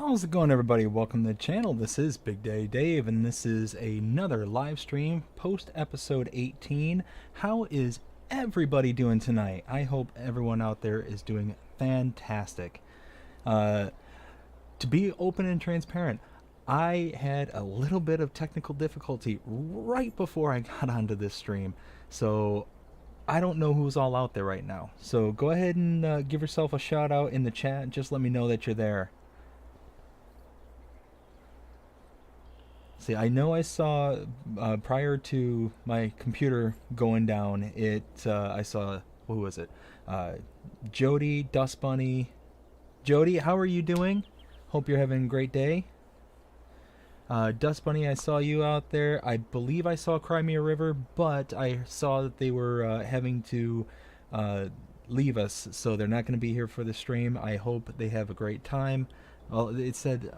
How's it going, everybody? Welcome to the channel. This is Big Day Dave, and this is another live stream post episode 18. How is everybody doing tonight? I hope everyone out there is doing fantastic. To be open and transparent, I had a little bit of technical difficulty right before I got onto this stream, so I don't know who's all out there right now. So go ahead and give yourself a shout out in the chat. Just let me know that you're there. See, I know I saw prior to my computer going down. I saw, who was it? Jody, Dust Bunny. Jody, how are you doing? Hope you're having a great day. Dust Bunny, I saw you out there. I believe I saw Crimea River, but I saw that they were having to leave us, so they're not going to be here for the stream. I hope they have a great time. Well, it said.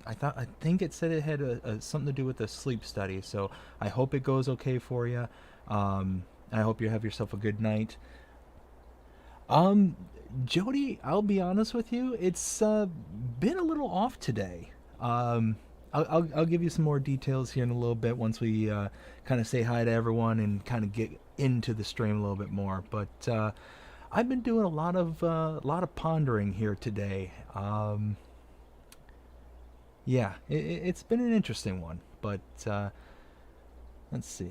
I think it said it had something to do with a sleep study, so I hope it goes okay for you. I hope you have yourself a good night. Jody, I'll be honest with you, it's been a little off today. I'll give you some more details here in a little bit once we kind of say hi to everyone and kind of get into the stream a little bit more. But I've been doing a lot of pondering here today. Yeah, it's been an interesting one, but let's see.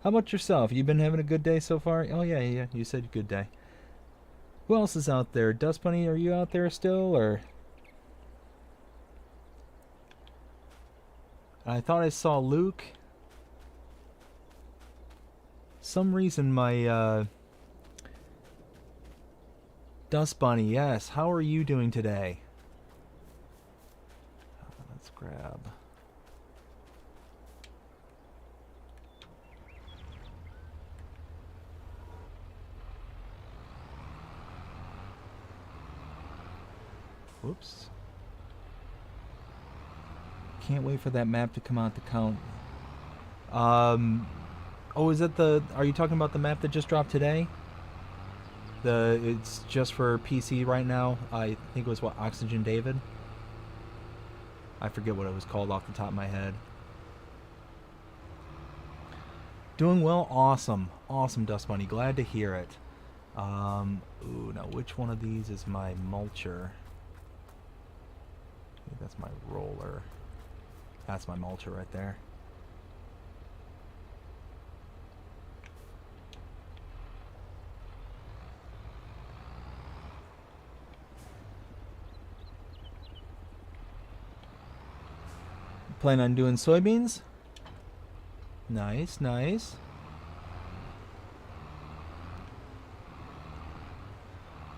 How about yourself? You been having a good day so far? Oh yeah, you said good day. Who else is out there? Dust Bunny, are you out there still, or? I thought I saw Luke. Some reason my Dust Bunny, yes. How are you doing today? Let's grab. Whoops. Can't wait for that map to come out to count. Oh, is that are you talking about the map that just dropped today? It's just for PC right now. I think it was what, Oxygen David? I forget what it was called off the top of my head. Doing well, awesome, Dust Bunny. Glad to hear it. Ooh, now which one of these is my mulcher? I think that's my roller. That's my mulcher right there. Plan on doing soybeans? Nice, nice.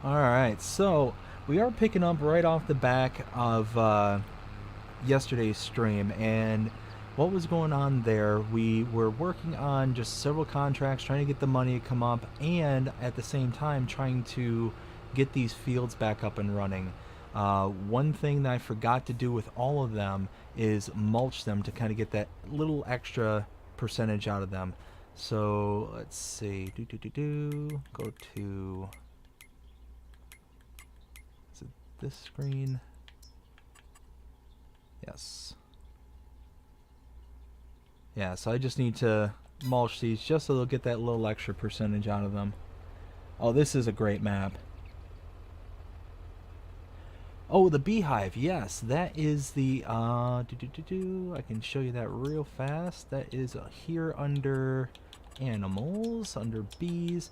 Alright, so we are picking up right off the back of yesterday's stream, and what was going on there, we were working on just several contracts, trying to get the money to come up, and at the same time trying to get these fields back up and running. One thing that I forgot to do with all of them is mulch them to kind of get that little extra percentage out of them. So let's see, go to, is it this screen? Yes. Yeah, so I just need to mulch these just so they'll get that little extra percentage out of them. Oh, this is a great map. Oh, the beehive, yes, that is the, I can show you that real fast. That is here under animals, under bees.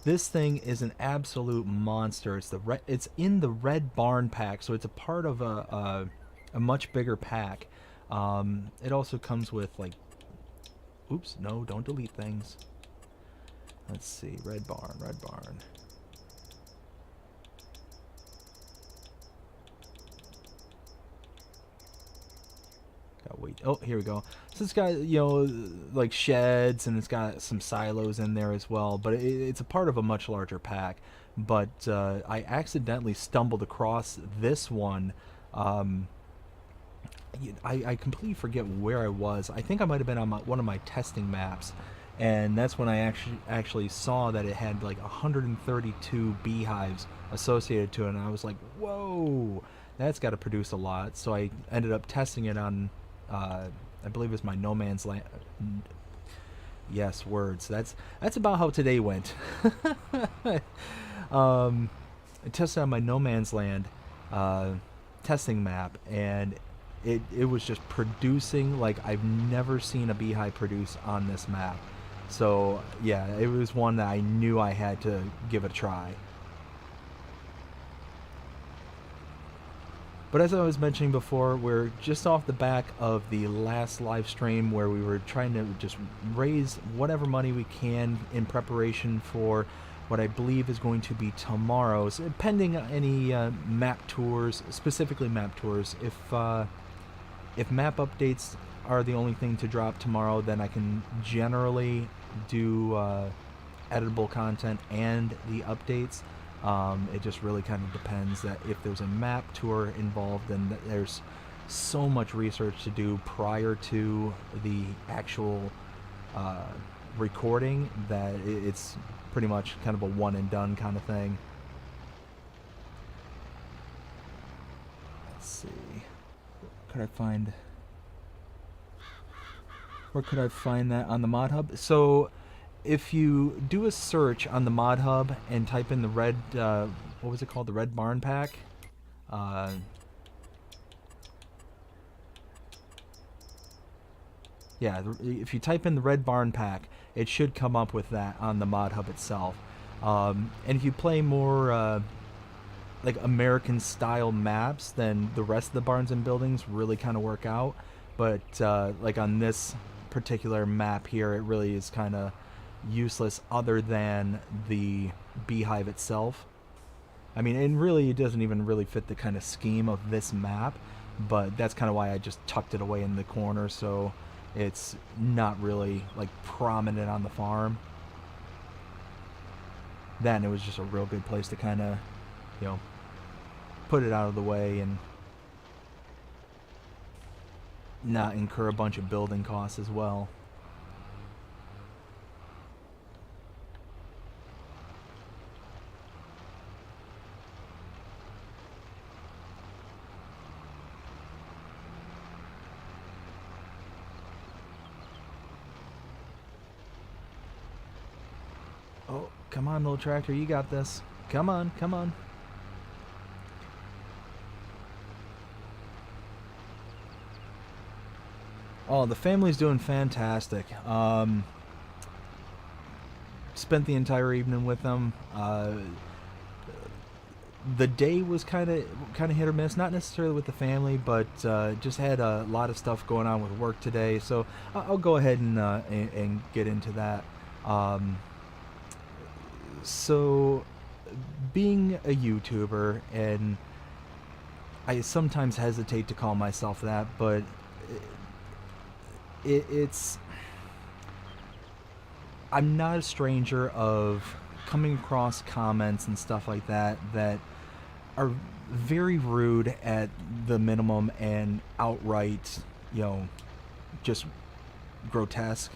This thing is an absolute monster. It's in the red barn pack, so it's a part of a much bigger pack. It also comes with, like, oops, no, don't delete things. Let's see, red barn. Wait, oh, here we go. So it's got, you know, like sheds, and it's got some silos in there as well, but it's a part of a much larger pack. But I accidentally stumbled across this one. I completely forget where I was. I think I might have been on one of my testing maps, and that's when I actually saw that it had like 132 beehives associated to it, and I was like, whoa, that's got to produce a lot. So I ended up testing it on, I believe it was my No Man's Land. Yes, words. That's about how today went. I tested on my No Man's Land uh, testing map, and it was just producing like I've never seen a beehive produce on this map. So yeah, it was one that I knew I had to give a try. But as I was mentioning before, we're just off the back of the last live stream where we were trying to just raise whatever money we can in preparation for what I believe is going to be tomorrow's, pending any map tours, specifically map tours. If map updates are the only thing to drop tomorrow, then I can generally do editable content and the updates. It just really kind of depends that if there's a map tour involved, then there's so much research to do prior to the actual recording that it's pretty much kind of a one and done kind of thing. Let's see. Could I find... Where could I find that on the mod hub? So if you do a search on the mod hub and type in the red, what was it called? The red barn pack. Yeah, if you type in the red barn pack, it should come up with that on the mod hub itself. And if you play more like American style maps, then the rest of the barns and buildings really kind of work out. But like on this particular map here, it really is kind of useless other than the beehive itself. I mean, and really it doesn't even really fit the kind of scheme of this map, but that's kind of why I just tucked it away in the corner, so it's not really like prominent on the farm. Then it was just a real good place to kind of, you know, put it out of the way and not incur a bunch of building costs as well. Oh, come on, little tractor, you got this. Come on, come on. Oh, the family's doing fantastic. Spent the entire evening with them. The day was kind of hit or miss, not necessarily with the family, but just had a lot of stuff going on with work today. So I'll go ahead and get into that. So, being a YouTuber, and I sometimes hesitate to call myself that, but it's I'm not a stranger of coming across comments and stuff like that that are very rude at the minimum and outright, you know, just grotesque.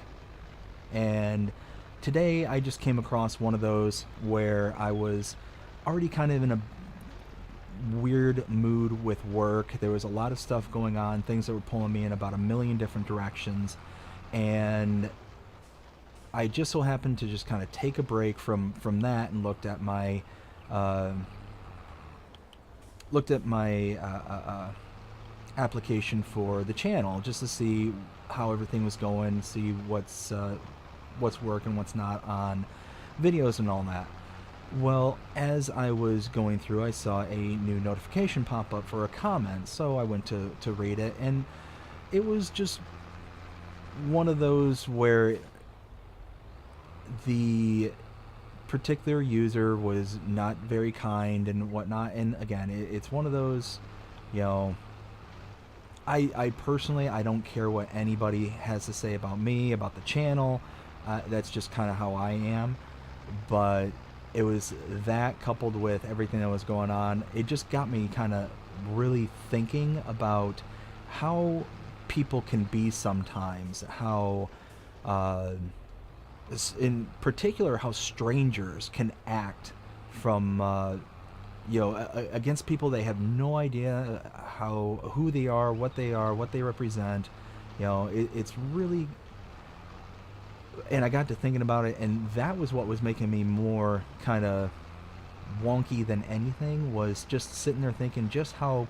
And today I just came across one of those where I was already kind of in a weird mood with work. There was a lot of stuff going on, things that were pulling me in about a million different directions, and I just so happened to just kind of take a break from that and looked at my application for the channel just to see how everything was going, see what's working, what's not on videos and all that. Well, as I was going through, I saw a new notification pop up for a comment, so I went to read it, and it was just one of those where the particular user was not very kind and whatnot. And again, it's one of those, you know, I personally, I don't care what anybody has to say about me, about the channel. That's just kind of how I am. But it was that, coupled with everything that was going on, it just got me kind of really thinking about how people can be sometimes, how in particular how strangers can act from against people they have no idea who they are, what they represent. It's really, and I got to thinking about it, and that was what was making me more kind of wonky than anything, was just sitting there thinking just how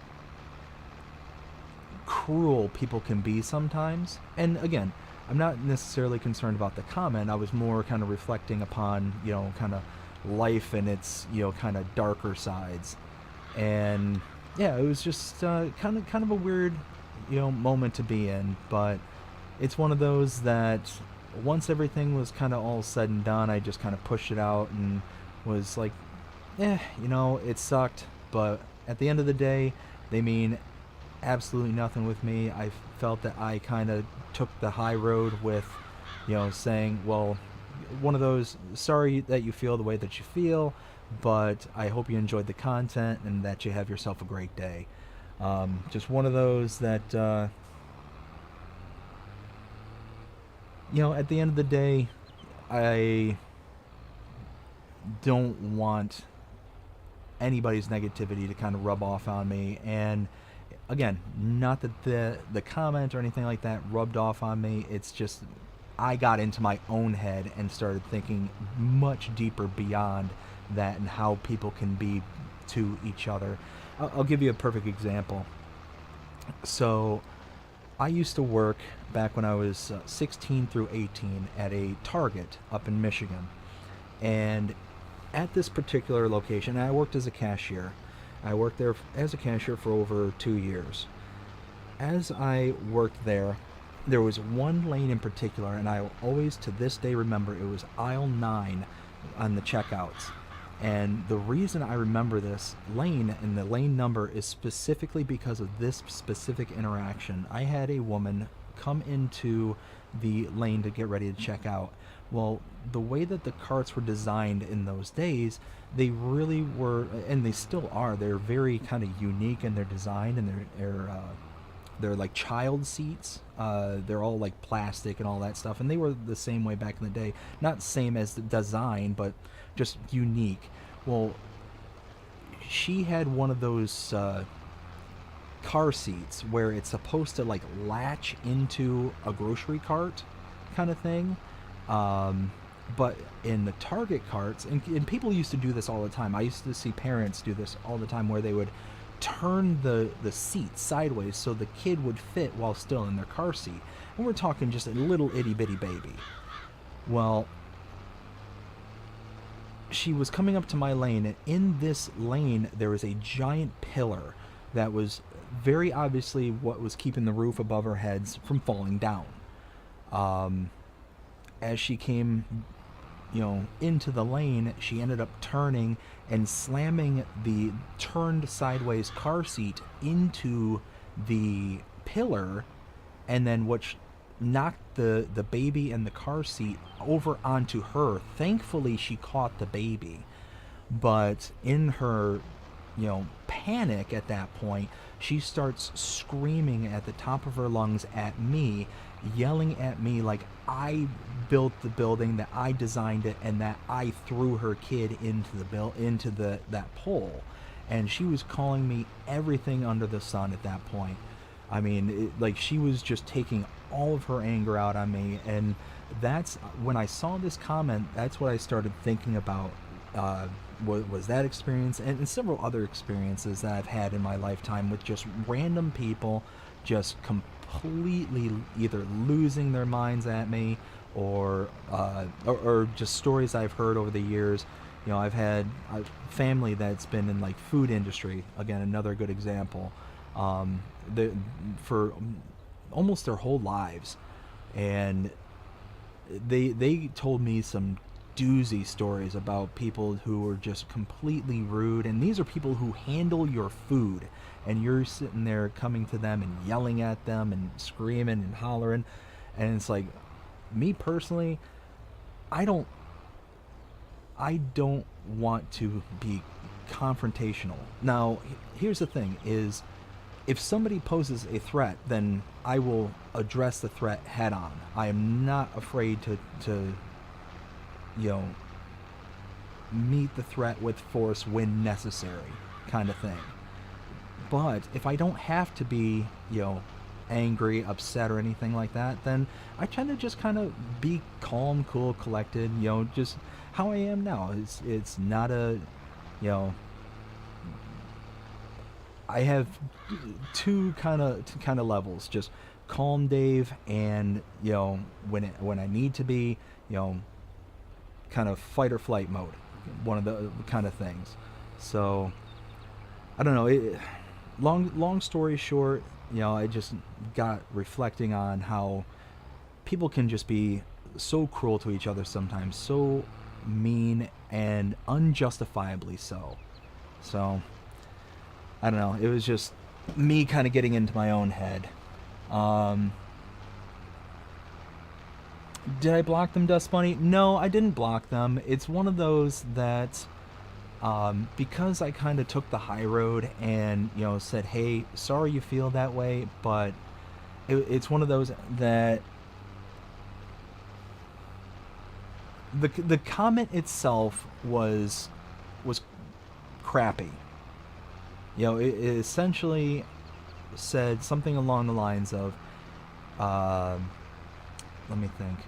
cruel people can be sometimes. And again, I'm not necessarily concerned about the comment. I was more kind of reflecting upon, kind of life and its, kind of darker sides. And yeah, it was just kind of a weird, moment to be in. But it's one of those that once everything was kind of all said and done, I just kind of pushed it out and was like, it sucked. But at the end of the day, they mean absolutely nothing with me. I felt that I kind of took the high road with, saying, well, one of those, sorry that you feel the way that you feel, but I hope you enjoyed the content and that you have yourself a great day. Just one of those that, at the end of the day, I don't want anybody's negativity to kind of rub off on me. And again, not that the comment or anything like that rubbed off on me. It's just I got into my own head and started thinking much deeper beyond that and how people can be to each other. I'll give you a perfect example. So I used to work back when I was 16 through 18 at a Target up in Michigan. And at this particular location, I worked as a cashier. I worked there as a cashier for over 2 years. As I worked there, there was one lane in particular, and I always to this day remember it was aisle 9 on the checkouts. And the reason I remember this lane and the lane number is specifically because of this specific interaction. I had a woman come into the lane to get ready to check out. Well, the way that the carts were designed in those days, they really were, and they still are, they're very kind of unique in their design, and they're like child seats. They're all like plastic and all that stuff, and they were the same way back in the day. Not same as the design, but just unique. Well, she had one of those car seats where it's supposed to like latch into a grocery cart kind of thing. But in the Target carts, and people used to do this all the time. I used to see parents do this all the time, where they would turn the seat sideways so the kid would fit while still in their car seat. And we're talking just a little itty bitty baby. Well, she was coming up to my lane, and in this lane there was a giant pillar that was very obviously what was keeping the roof above our heads from falling down. As she came, into the lane, she ended up turning and slamming the turned sideways car seat into the pillar, and then which knocked the baby and the car seat over onto her. Thankfully, she caught the baby, but in her, panic at that point, she starts screaming at the top of her lungs at me, yelling at me like I built the building, that I designed it, and that I threw her kid into that pole. And she was calling me everything under the sun at that point. I mean, she was just taking all of her anger out on me. And that's when I saw this comment, that's what I started thinking about. Was that experience, and several other experiences that I've had in my lifetime with just random people just completely either losing their minds at me, or just stories I've heard over the years. I've had a family that's been in like food industry, again another good example, for almost their whole lives, and they told me some doozy stories about people who were just completely rude. And these are people who handle your food, and you're sitting there coming to them and yelling at them and screaming and hollering. And it's like, me personally, I don't want to be confrontational. Now, here's the thing is, if somebody poses a threat, then I will address the threat head on. I am not afraid to meet the threat with force when necessary, kind of thing. But if I don't have to be, angry, upset, or anything like that, then I tend to just kind of be calm, cool, collected, just how I am now. It's not a, you know, I have two kind of levels, just calm Dave, and when I need to be, you know kind of fight or flight mode, one of the kind of things. So I don't know. Long story short, I just got reflecting on how people can just be so cruel to each other sometimes, so mean and unjustifiably so. So I don't know. It was just me kind of getting into my own head. Um, did I block them, Dust Bunny? No, I didn't block them. It's one of those that, because I kind of took the high road and, said, hey, sorry you feel that way, but it's one of those that the comment itself was crappy. It essentially said something along the lines of, let me think.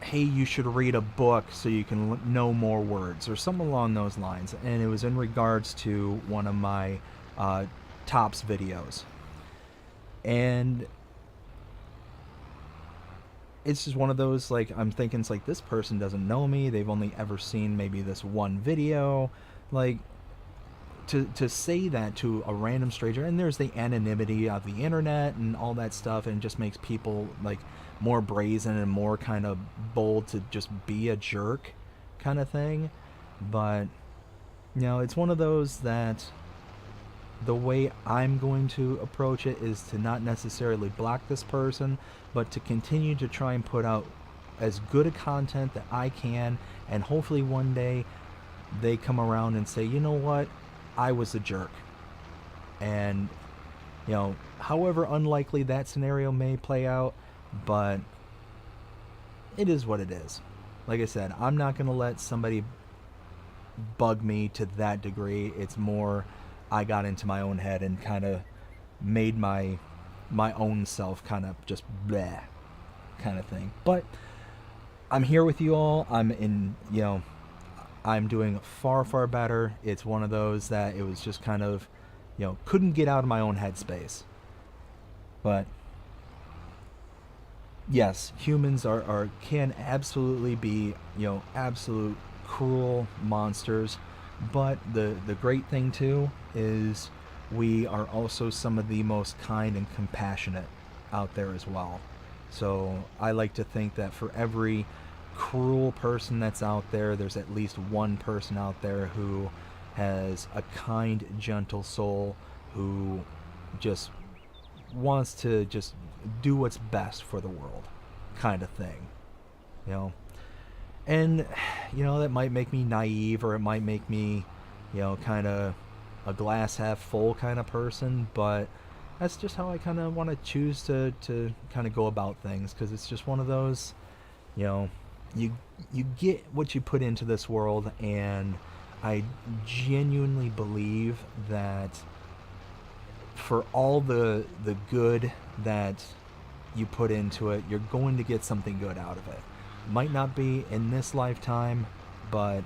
Hey, you should read a book so you can know more words, or something along those lines. And it was in regards to one of my tops videos. And it's just one of those, like, I'm thinking, it's like, this person doesn't know me. They've only ever seen maybe this one video. Like, to say that to a random stranger, and there's the anonymity of the internet and all that stuff, and it just makes people, like, more brazen and more kind of bold to just be a jerk kind of thing. But it's one of those that the way I'm going to approach it is to not necessarily block this person, but to continue to try and put out as good a content that I can, and hopefully one day they come around and say, you know what, I was a jerk. And however unlikely that scenario may play out, but it is what it is. Like I said, I'm not going to let somebody bug me to that degree. It's more, I got into my own head and kind of made my own self kind of just bleh kind of thing. But I'm here with you all. I'm doing far, far better. It's one of those that it was just kind of, couldn't get out of my own headspace. But yes, humans can absolutely be, absolute cruel monsters. But the great thing too is we are also some of the most kind and compassionate out there as well. So I like to think that for every cruel person that's out there, there's at least one person out there who has a kind, gentle soul, who just wants to just do what's best for the world, kind of thing. And that might make me naive, or it might make me kind of a glass half full kind of person, but that's just how I kind of want to choose to kind of go about things, because it's just one of those, you get what you put into this world. And I genuinely believe that for all the good that you put into it, you're going to get something good out of it. Might not be in this lifetime, but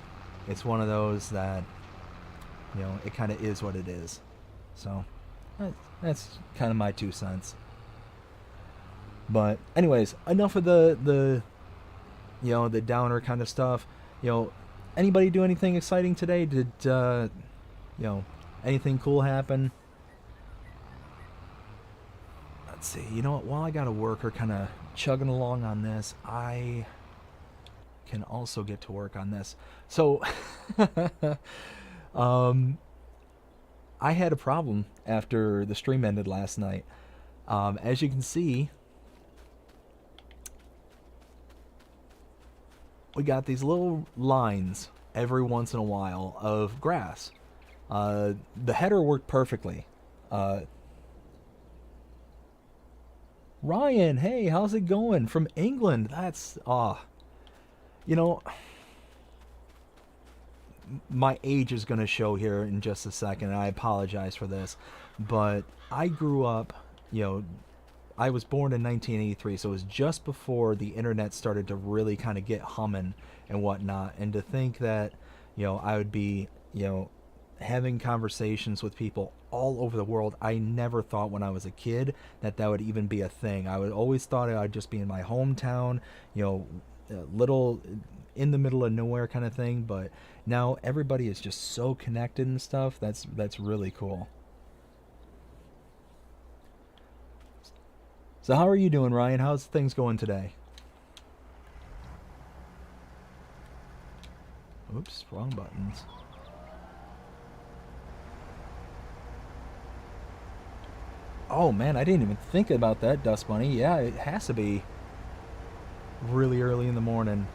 it's one of those that it kind of is what it is. So that's kind of my 2 cents. But anyways, enough of the downer kind of stuff. Anybody do anything exciting today? Did anything cool happen? Let's see. You know what? While I got a worker kind of chugging along on this, I can also get to work on this. So, I had a problem after the stream ended last night. As you can see, we got these little lines every once in a while of grass. The header worked perfectly. Ryan, hey, how's it going? From England. That's, my age is going to show here in just a second, and I apologize for this, but I grew up, you know, I was born in 1983, so it was just before the internet started to really kind of get humming and whatnot. And to think that, I would be, having conversations with people all over the world, I never thought when I was a kid that that would even be a thing. I would always thought I'd just be in my hometown, little in the middle of nowhere kind of thing. But now everybody is just so connected and stuff. That's really cool. So how are you doing, Ryan? How's things going today? Oops, wrong buttons. Oh man, I didn't even think about that, Dust Bunny. Yeah, it has to be really early in the morning.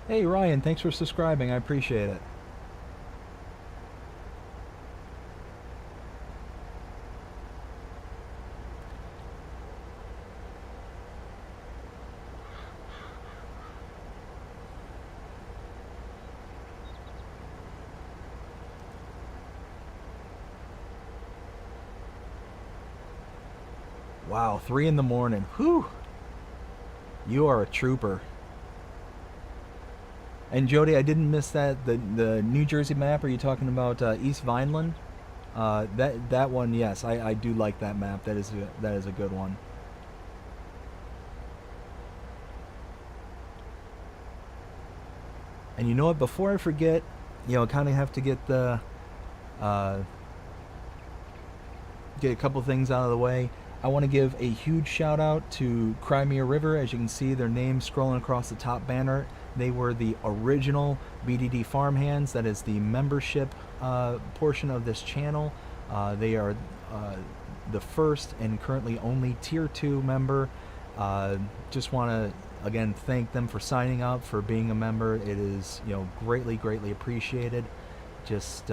Hey Ryan, thanks for subscribing. I appreciate it. Wow, 3 in the morning. Whew. You are a trooper. And Jody, I didn't miss that. The New Jersey map. Are you talking about East Vineland? That one, yes, I do like that map. That is a good one. And you know what? Before I forget, kind of have to uh, get a couple things out of the way. I want to give a huge shout out to Crimea River. As you can see, their name scrolling across the top banner. They were the original BDD farmhands. That is the membership portion of this channel. They are the first and currently only Tier 2 member. Just want to again thank them for signing up, for being a member. It is greatly appreciated. Just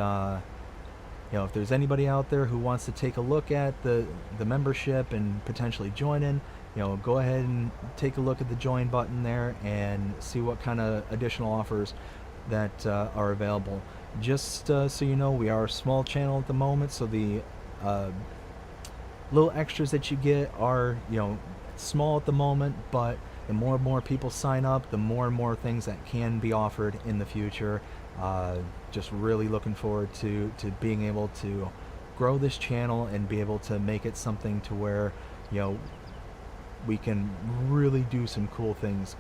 if there's anybody out there who wants to take a look at the membership and potentially join in, go ahead and take a look at the join button there and see what kind of additional offers that are available. Just so you know, we are a small channel at the moment, so the little extras that you get are small at the moment, but the more and more people sign up, the more and more things that can be offered in the future. Just really looking forward to being able to grow this channel and be able to make it something to where we can really do some cool things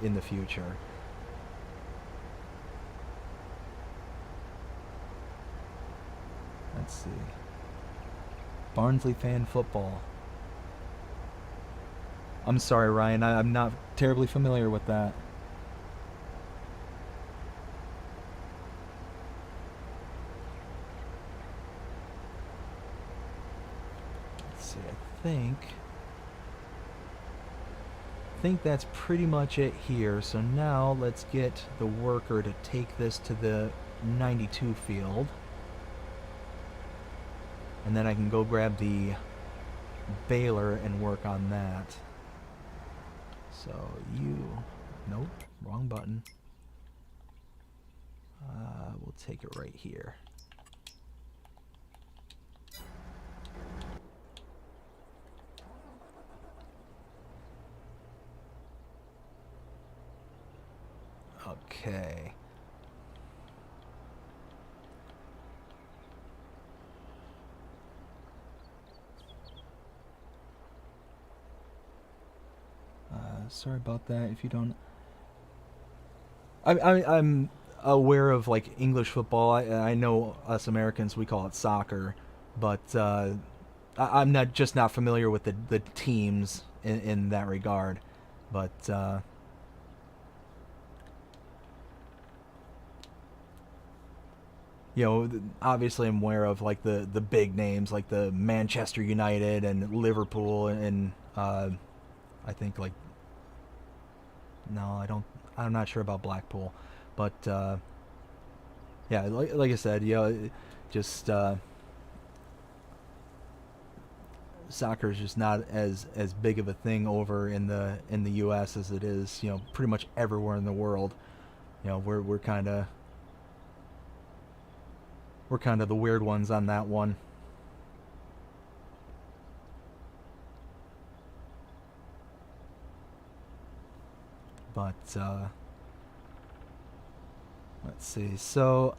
in the future. Let's see. Barnsley fan football. I'm sorry, Ryan. I'm not terribly familiar with that. Let's see. I think that's pretty much it here. So now let's get the worker to take this to the 92 field. And then I can go grab the baler and work on that. So nope, wrong button. We'll take it right here. Okay. Sorry about that. If you don't, I'm aware of like English football. I know us Americans we call it soccer, but I'm not familiar with the teams in that regard. But obviously I'm aware of like the big names like the Manchester United and Liverpool and I think like no, I don't. I'm not sure about Blackpool, but yeah, like I said, just soccer is just not as big of a thing over in the U.S. as it is, pretty much everywhere in the world. We're kind of the weird ones on that one. But let's see. So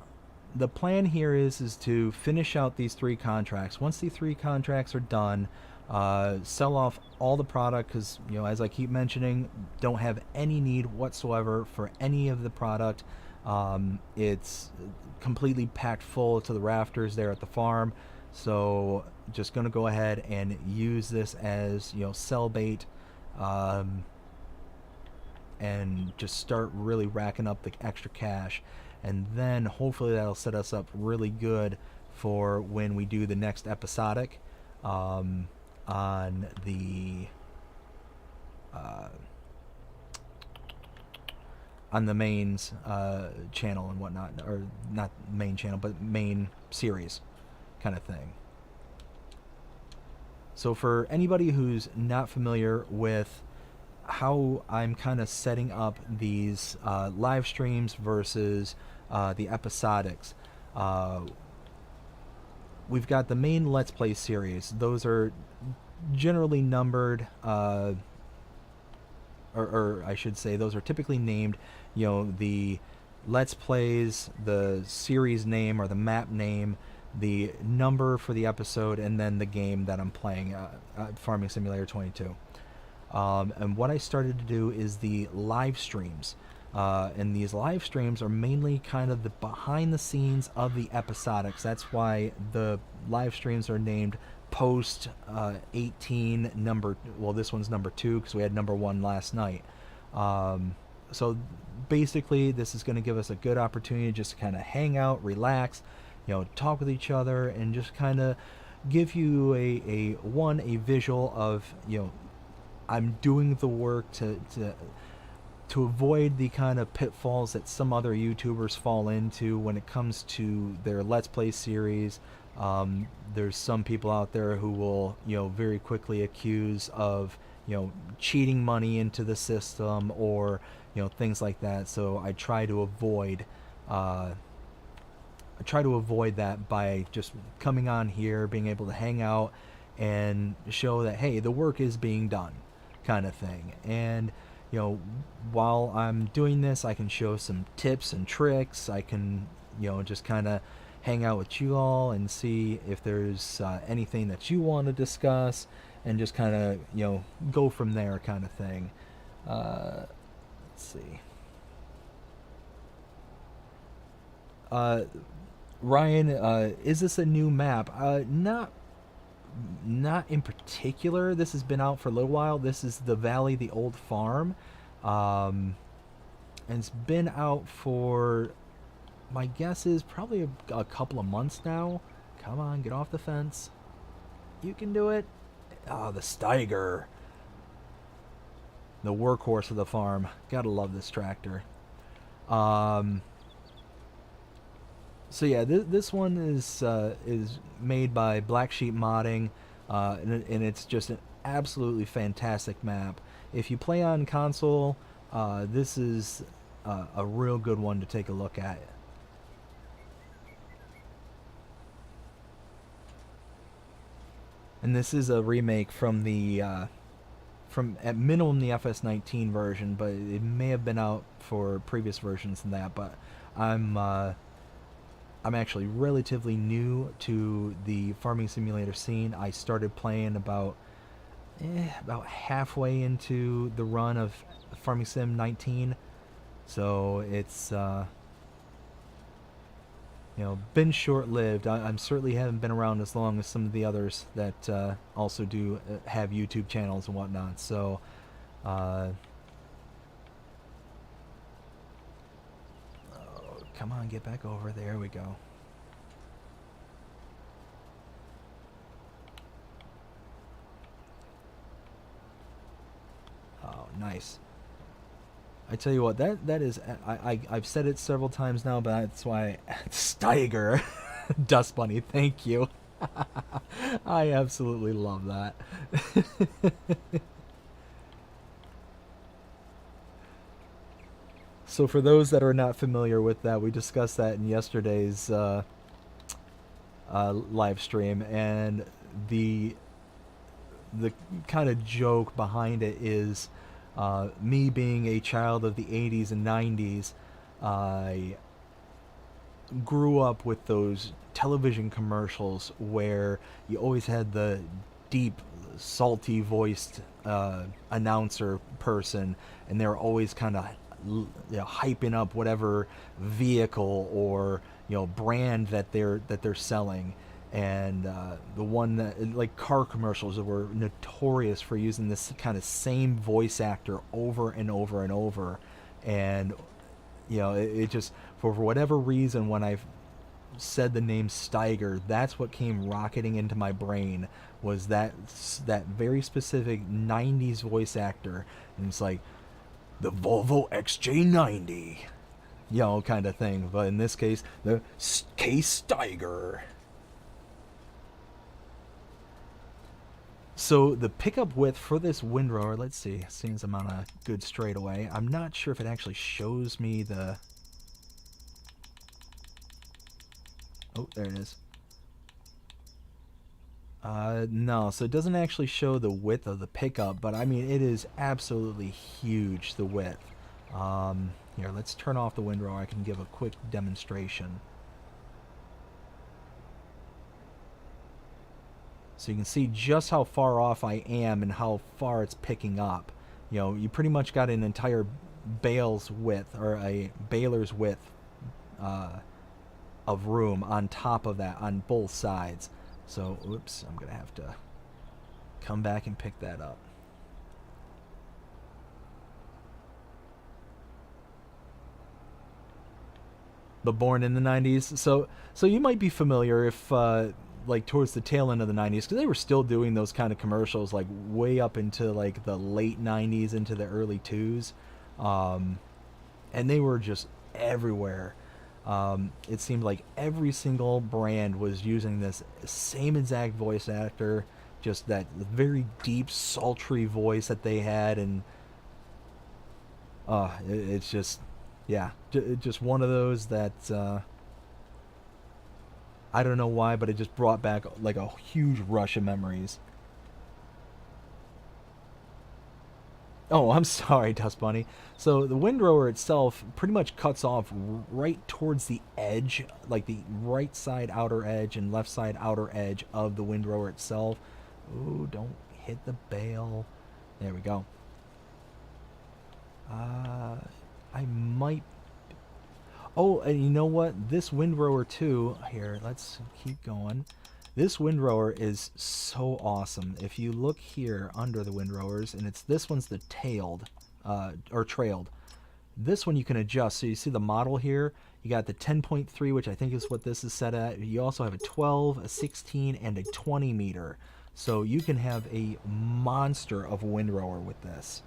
the plan here is to finish out these 3 contracts. Once the 3 contracts are done, sell off all the product, because as I keep mentioning, don't have any need whatsoever for any of the product. It's completely packed full to the rafters there at the farm, so just gonna go ahead and use this as sell bait, and just start really racking up the extra cash, and then hopefully that'll set us up really good for when we do the next episodic on the mains channel and whatnot, or not main channel but main series kind of thing. So for anybody who's not familiar with how I'm kind of setting up these live streams versus the episodics, we've got the main Let's Play series. Those are generally numbered, or I should say, those are typically named, the Let's Plays, the series name or the map name, the number for the episode, and then the game that I'm playing, Farming Simulator 22. And what I started to do is the live streams. And these live streams are mainly kind of the behind the scenes of the episodics. That's why the live streams are named post 18 number, well, this one's number 2 because we had number 1 last night. So basically this is going to give us a good opportunity just to kind of hang out, relax, talk with each other, and just kind of give you a visual of, I'm doing the work to avoid the kind of pitfalls that some other YouTubers fall into when it comes to their Let's Play series. There's some people out there who will, very quickly accuse of, cheating money into the system, or, things like that. So I try to avoid that by just coming on here, being able to hang out and show that, hey, the work is being done, kind of thing. And while I'm doing this, I can show some tips and tricks. I can, just kind of hang out with you all and see if there's anything that you want to discuss, and just kind of, go from there, kind of thing. Let's see. Ryan, is this a new map? Not in particular. This has been out for a little while. This is the Valley, the old farm, and it's been out for, my guess is probably a couple of months now. Come on, get off the fence. You can do it. Ah, the Steiger, the workhorse of the farm. Gotta love this tractor. So yeah, this one is made by Black Sheep Modding, and it's just an absolutely fantastic map. If you play on console, this is a real good one to take a look at. And this is a remake from the from at minimum the FS19 version, but it may have been out for previous versions than that. But I'm actually relatively new to the Farming Simulator scene. I started playing about halfway into the run of Farming Sim 19, so it's been short-lived. I'm certainly haven't been around as long as some of the others that also do have YouTube channels and whatnot. So oh, come on, get back over. There we go. Oh, nice. I tell you what, that is, I've said it several times now, but that's why Steiger. Dust Bunny, thank you. I absolutely love that. So for those that are not familiar with that, we discussed that in yesterday's live stream, and the the kind of joke behind it is me being a child of the 80s and 90s. I grew up with those television commercials where you always had the deep, salty voiced announcer person, and they're always kind of hyping up whatever vehicle or brand that they're selling. And the one that, like, car commercials that were notorious for using this kind of same voice actor over and over and over. And it just, for whatever reason, when I said the name Steiger, that's what came rocketing into my brain, was that very specific 90s voice actor. And it's like the Volvo XJ90, kind of thing. But in this case, the K Steiger. So the pickup width for this windrower, let's see, seems I'm on a good straightaway. I'm not sure if it actually shows me the... Oh, there it is. No, so it doesn't actually show the width of the pickup, but I mean, it is absolutely huge, the width. Here, let's turn off the windrower. I can give a quick demonstration. So you can see just how far off I am and how far it's picking up. You pretty much got an entire bale's width, or a baler's width of room on top of that on both sides. So, oops, I'm going to have to come back and pick that up. But born in the 90s. So you might be familiar if... like towards the tail end of the 90s, because they were still doing those kind of commercials like way up into like the late 90s into the early 2s, and they were just everywhere. It seemed like every single brand was using this same exact voice actor, just that very deep, sultry voice that they had. And it's just, yeah, just one of those that I don't know why, but it just brought back like a huge rush of memories. Oh, I'm sorry, Dust Bunny. So the windrower itself pretty much cuts off right towards the edge, like the right side outer edge and left side outer edge of the windrower itself. Ooh, don't hit the bale. There we go. I might... Oh, and you know what? This windrower too, here, let's keep going. This windrower is so awesome. If you look here under the windrowers, and this one's the tailed, or trailed. This one you can adjust. So you see the model here, you got the 10.3, which I think is what this is set at. You also have a 12, a 16, and a 20 meter. So you can have a monster of a windrower with this.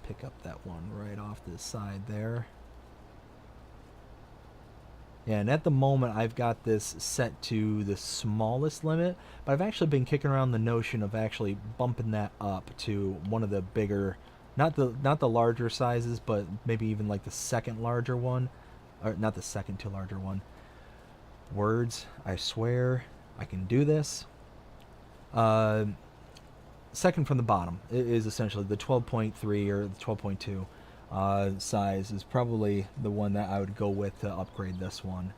Pick up that one right off the side there. Yeah, and at the moment I've got this set to the smallest limit, but I've actually been kicking around the notion of actually bumping that up to one of the bigger, not the larger sizes, but maybe even like the second larger one, or not the second to larger one. Words, I swear I can do this. Second from the bottom is essentially the 12.3 or the 12.2 size is probably the one that I would go with to upgrade this one.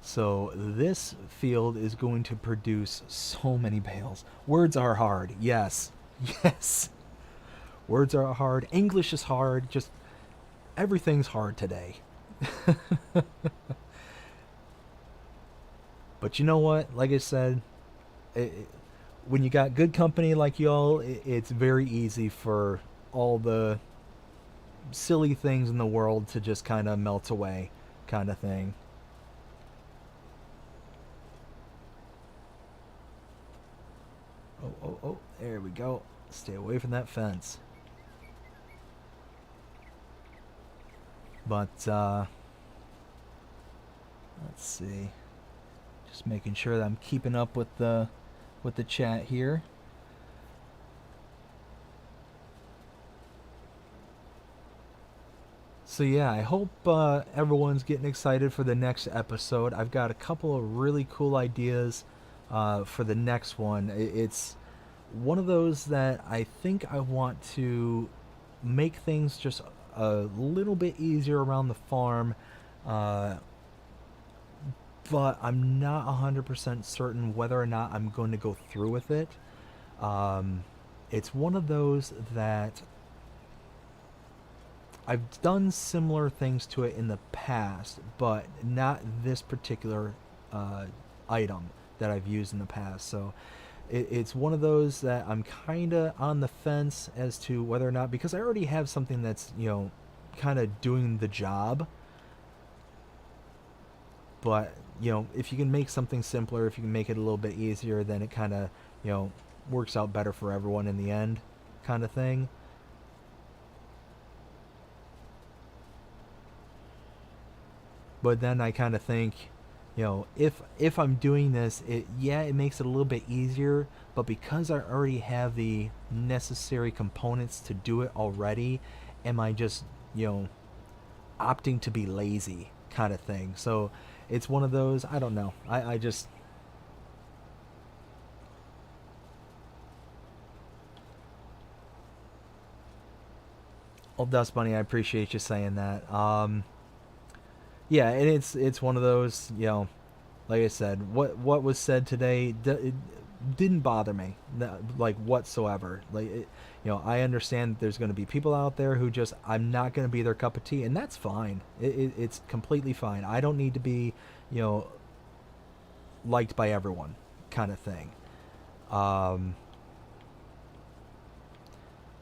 So this field is going to produce so many bales. Words are hard. Yes. Yes. Words are hard. English is hard. Just everything's hard today. But you know what? Like I said, when you got good company like y'all, it's very easy for all the silly things in the world to just kind of melt away, kind of thing. Oh, there we go. Stay away from that fence. But, let's see. Just making sure that I'm keeping up with the chat here. So yeah, I hope everyone's getting excited for the next episode. I've got a couple of really cool ideas for the next one. It's one of those that I think I want to make things just a little bit easier around the farm, uh, but I'm not 100% certain whether or not I'm going to go through with it. It's one of those that I've done similar things to it in the past, but not this particular item that I've used in the past. So it's one of those that I'm kind of on the fence as to whether or not, because I already have something that's, kind of doing the job. But, if you can make something simpler, if you can make it a little bit easier, then it kind of, works out better for everyone in the end, kind of thing. But then I kind of think, if I'm doing this, it makes it a little bit easier. But because I already have the necessary components to do it already, am I just opting to be lazy, kind of thing? So it's one of those. I don't know. I just. Oh, Dust Bunny, I appreciate you saying that. Yeah, and it's one of those, like I said, what was said today, it didn't bother me, like, whatsoever. Like, I understand that there's going to be people out there who just, I'm not going to be their cup of tea, and that's fine. It's completely fine. I don't need to be, liked by everyone, kind of thing. Um,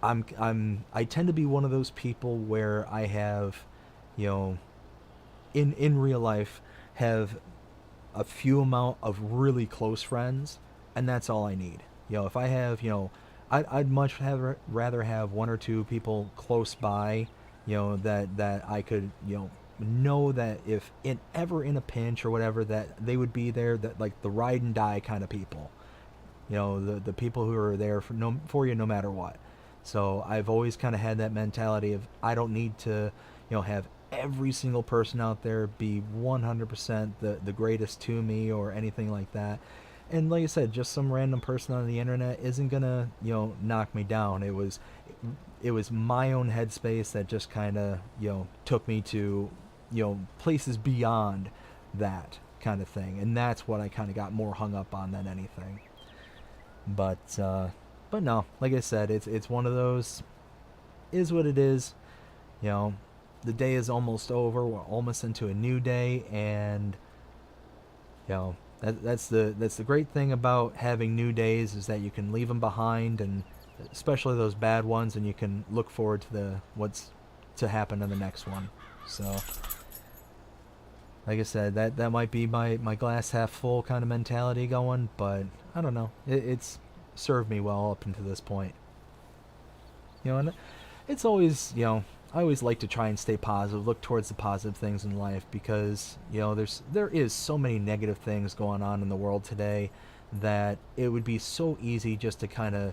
I tend to be one of those people where I have, you know, in real life, have a few amount of really close friends, and that's all I need. If I have, I'd much rather have one or two people close by, that I could, know that if ever in a pinch or whatever, that they would be there, that, like, the ride and die kind of people, the people who are there for you no matter what. So I've always kind of had that mentality of, I don't need to, have every single person out there be 100% the greatest to me or anything like that. And like I said, just some random person on the internet isn't gonna, knock me down. It was my own headspace that just kind of, took me to, places beyond that kind of thing. And that's what I kind of got more hung up on than anything. But no, like I said, it's one of those, is what it is. The day is almost over. We're almost into a new day, and that's the great thing about having new days, is that you can leave them behind, and especially those bad ones, and you can look forward to what's to happen in the next one. So, like I said, that might be my glass half full kind of mentality going, but I don't know. It's served me well up until this point. And it's always, I always like to try and stay positive, look towards the positive things in life, because, there is so many negative things going on in the world today, that it would be so easy just to kind of,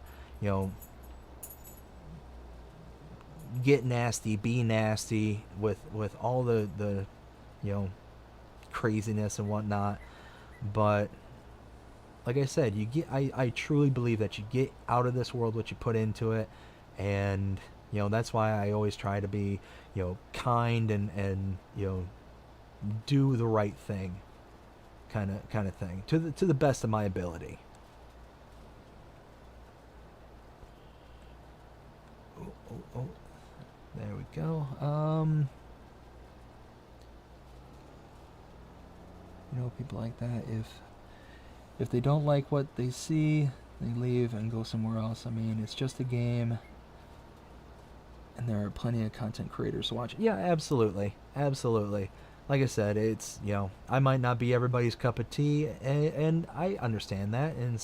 get nasty, be nasty with all the craziness and whatnot. But like I said, I truly believe that you get out of this world what you put into it, and that's why I always try to be, kind, and do the right thing, kind of thing, to the best of my ability. Oh, there we go. People like that, if they don't like what they see, they leave and go somewhere else. I mean, it's just a game, and there are plenty of content creators to watch. Yeah, absolutely. Like I said, I might not be everybody's cup of tea, and I understand that, and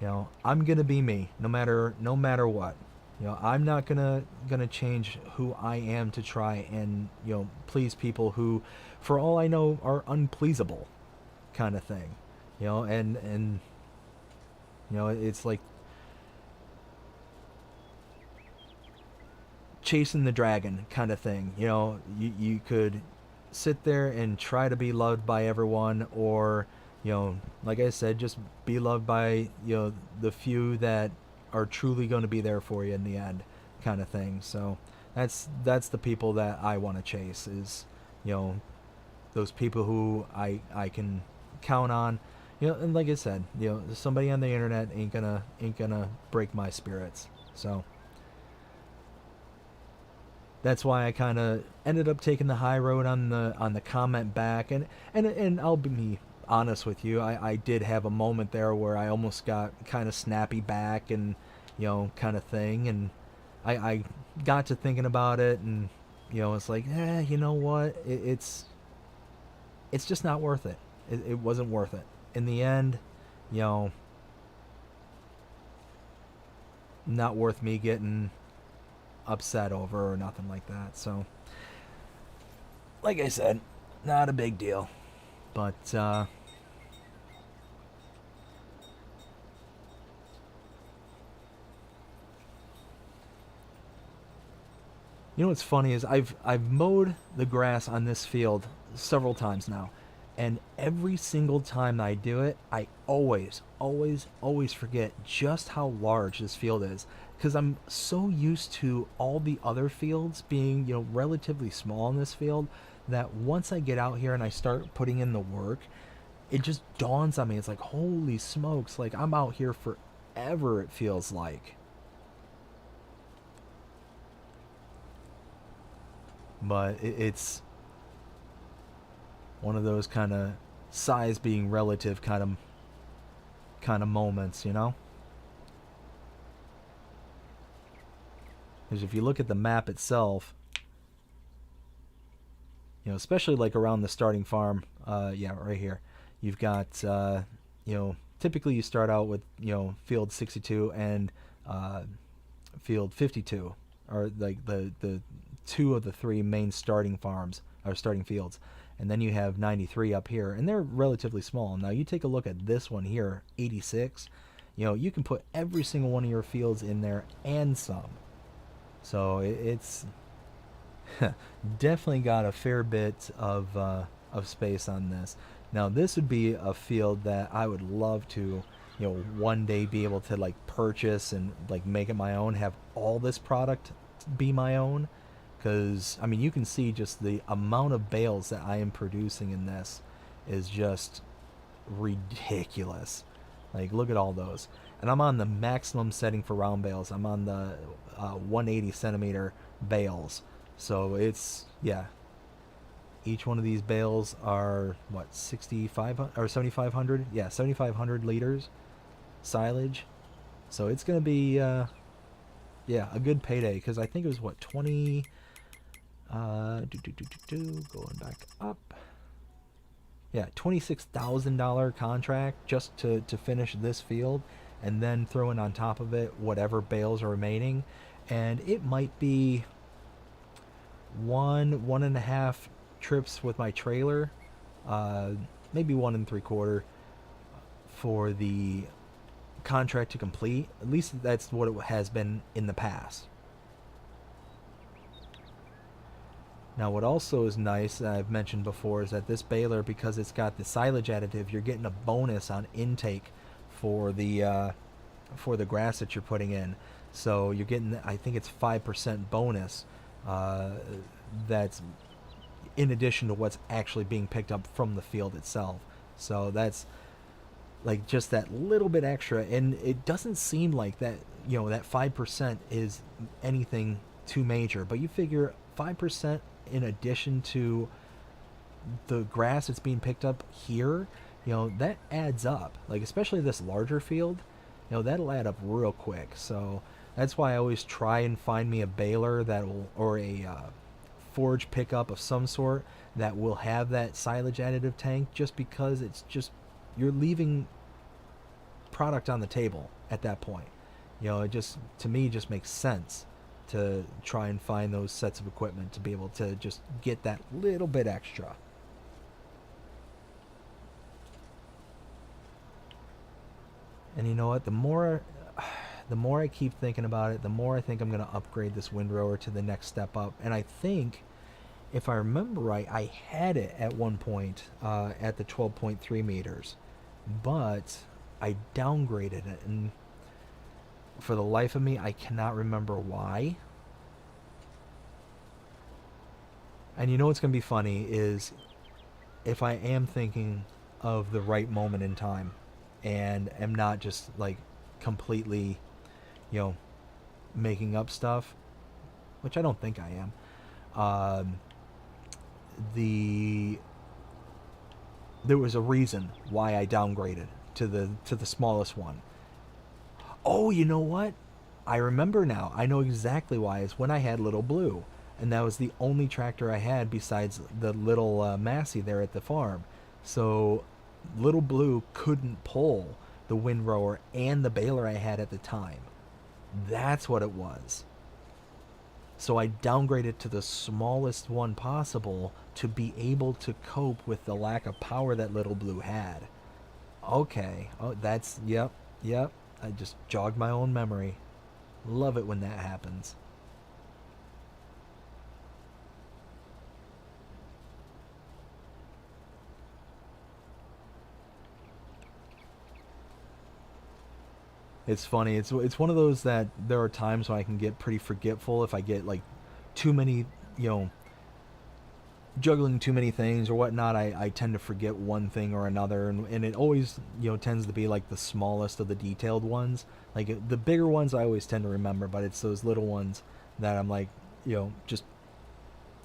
I'm gonna be me, no matter what. I'm not gonna change who I am to try and please people who, for all I know, are unpleasable, kind of thing. And it's like chasing the dragon kind of thing. You could sit there and try to be loved by everyone, or like I said, just be loved by the few that are truly going to be there for you in the end, kind of thing. So that's the people that I want to chase, is you know those people who I can count on. And like I said, somebody on the internet ain't gonna break my spirits. So that's why I kind of ended up taking the high road on the comment back, and I'll be honest with you, I did have a moment there where I almost got kind of snappy back, and kind of thing, and I got to thinking about it, and it's like, you know what, it's just not worth it. It wasn't worth it in the end. you know Not worth me getting upset over or nothing like that. So like I said, not a big deal. But what's funny is I've mowed the grass on this field several times now, and every single time I do it, I always forget just how large this field is, because I'm so used to all the other fields being relatively small in this field, that once I get out here and I start putting in the work, it just dawns on me. It's like, holy smokes, like I'm out here forever, it feels like. But it's one of those kind of size being relative kind of moments. Because if you look at the map itself, especially like around the starting farm, yeah, right here, you've got typically you start out with field 62 and field 52, or like the two of the three main starting farms or starting fields, and then you have 93 up here, and they're relatively small. Now you take a look at this one here, 86. You can put every single one of your fields in there and some. So it's definitely got a fair bit of space on this. Now this would be a field that I would love to one day be able to like purchase and like make it my own, have all this product be my own, because I mean you can see just the amount of bales that I am producing in this is just ridiculous. Like, look at all those, and I'm on the maximum setting for round bales. I'm on the 180 centimeter bales, so it's, yeah, each one of these bales are what, 65 or 7500, yeah, 7500 liters silage. So it's gonna be yeah, a good payday, because I think it was what, 20 going back up, yeah, $26,000 contract just to finish this field, and then throw in on top of it whatever bales are remaining, and it might be one and a half trips with my trailer, uh, maybe 1 and 3/4 for the contract to complete. At least that's what it has been in the past. Now, what also is nice, I've mentioned before, is that this baler, because it's got the silage additive, you're getting a bonus on intake for the grass that you're putting in. So you're getting, I think it's 5% bonus. That's in addition to what's actually being picked up from the field itself. So that's like just that little bit extra, and it doesn't seem like that. That 5% is anything too major, but you figure 5% in addition to the grass that's being picked up here, that adds up. Like, especially this larger field, that'll add up real quick. So that's why I always try and find me a baler that will, or a forage pickup of some sort that will have that silage additive tank, just because it's just, you're leaving product on the table at that point. You know, it just, to me, just makes sense to try and find those sets of equipment to be able to just get that little bit extra. And you know what? The more I keep thinking about it, the more I think I'm going to upgrade this windrower to the next step up. And I think, if I remember right, I had it at one point at the 12.3 meters, but I downgraded it, and for the life of me, I cannot remember why. And you know what's going to be funny is if I am thinking of the right moment in time and am not just like completely, you know, making up stuff, which I don't think I am. There was a reason why I downgraded to the smallest one. Oh, you know what? I remember now. I know exactly why. It's when I had Little Blue, and that was the only tractor I had besides the little Massey there at the farm. So Little Blue couldn't pull the windrower and the baler I had at the time. That's what it was. So I downgraded to the smallest one possible to be able to cope with the lack of power that Little Blue had. Okay. Oh, that's, yep. I just jogged my own memory. Love it when that happens. It's funny. It's one of those that there are times when I can get pretty forgetful if I get like too many, you know, juggling too many things or whatnot. I tend to forget one thing or another, and it always, you know, tends to be like the smallest of the detailed ones. Like the bigger ones I always tend to remember, but it's those little ones that I'm like, you know, just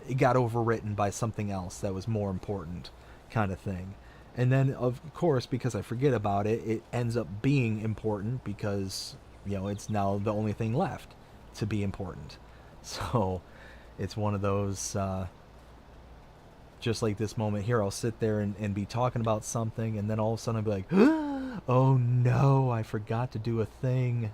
it got overwritten by something else that was more important, kind of thing. And then, of course, because I forget about it, it ends up being important because, you know, it's now the only thing left to be important. So it's one of those, just like this moment here, I'll sit there and be talking about something, and then all of a sudden I'll be like, oh no, I forgot to do a thing.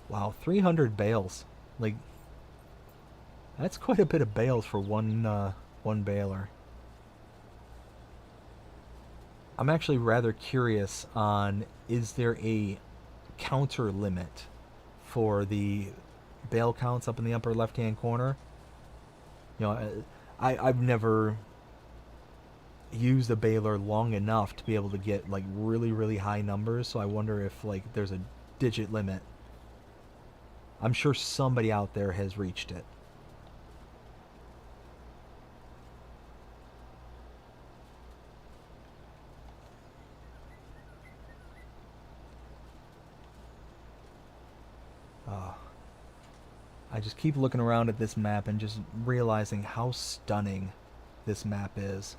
Wow, 300 bales. Like, that's quite a bit of bales for one baler. I'm actually rather curious on, is there a counter limit for the bale counts up in the upper left hand corner? You know, I've never used a baler long enough to be able to get like really high numbers, so I wonder if like there's a digit limit. I'm sure somebody out there has reached it. Uh, I just keep looking around at this map and just realizing how stunning this map is.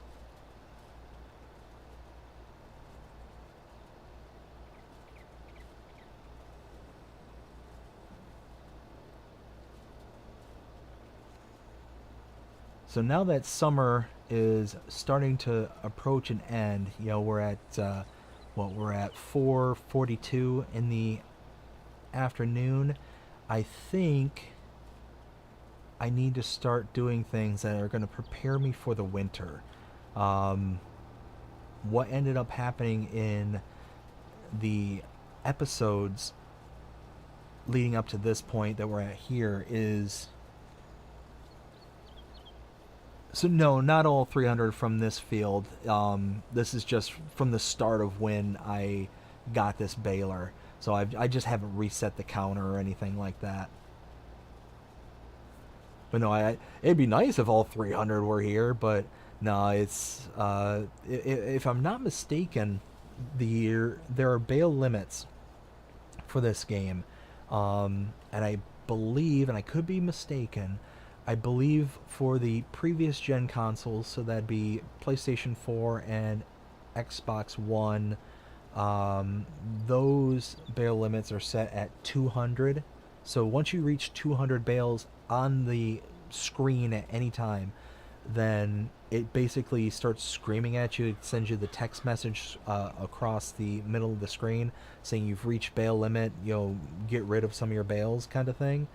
So now that summer is starting to approach an end, you know, we're at we're at 4:42 in the afternoon. I think I need to start doing things that are going to prepare me for the winter. Um, what ended up happening in the episodes leading up to this point that we're at here is, so no, not all 300 from this field. This is just from the start of when I got this baler. So I just haven't reset the counter or anything like that. But no, it'd be nice if all 300 were here, but no, it's if I'm not mistaken, there are bale limits for this game, and I believe, and I could be mistaken, I believe for the previous gen consoles, so that'd be PlayStation 4 and Xbox One, Um, those bale limits are set at 200. So once you reach 200 bales on the screen at any time, then it basically starts screaming at you. It sends you the text message across the middle of the screen saying you've reached bale limit. Get rid of some of your bales, kind of thing.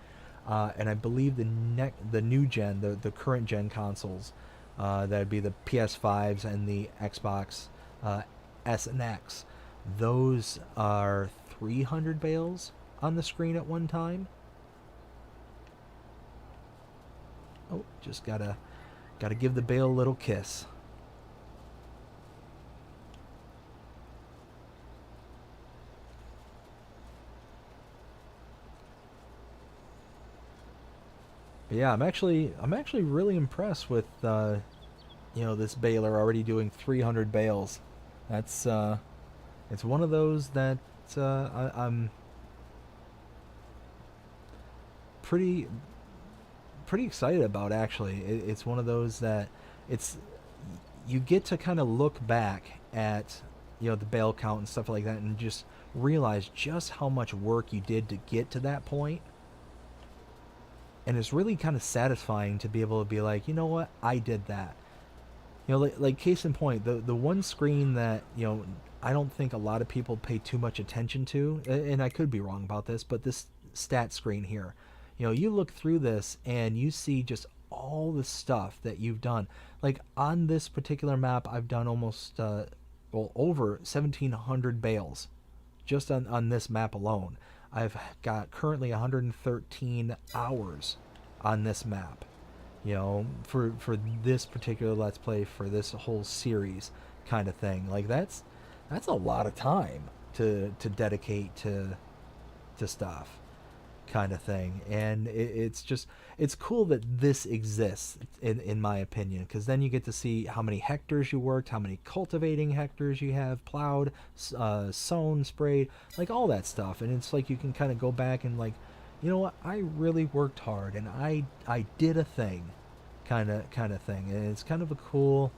And I believe the new gen, the current gen consoles, that'd be the PS5s and the Xbox S and X. Those are 300 bales on the screen at one time. Oh, just gotta give the bale a little kiss. But yeah, I'm actually really impressed with this baler already doing 300 bales. That's it's one of those that I'm pretty pretty excited about, actually. It's one of those that it's you get to kind of look back at the bale count and stuff like that and just realize just how much work you did to get to that point. And it's really kind of satisfying to be able to be like, you know what, I did that. Like case in point, the one screen that I don't think a lot of people pay too much attention to, and I could be wrong about this, but this stat screen here, you look through this and you see just all the stuff that you've done. Like on this particular map, I've done almost over 1,700 bales just on this map alone. I've got currently 113 hours on this map. For this particular Let's Play, for this whole series kind of thing. Like that's a lot of time to dedicate to stuff kind of thing. And it's cool that this exists in my opinion, because then you get to see how many hectares you worked, how many cultivating hectares you have plowed, sown, sprayed, like all that stuff. And it's like you can kind of go back and like, you know what, I really worked hard and I did a thing kind of thing. And it's kind of a cool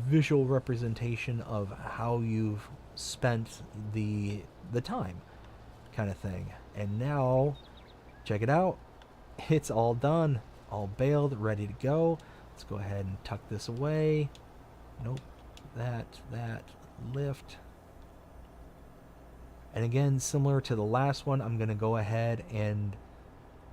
visual representation of how you've spent the time kind of thing. And now check it out, it's all done, all baled, ready to go. Let's go ahead and tuck this away. Nope, that lift. And again, similar to the last one, I'm going to go ahead and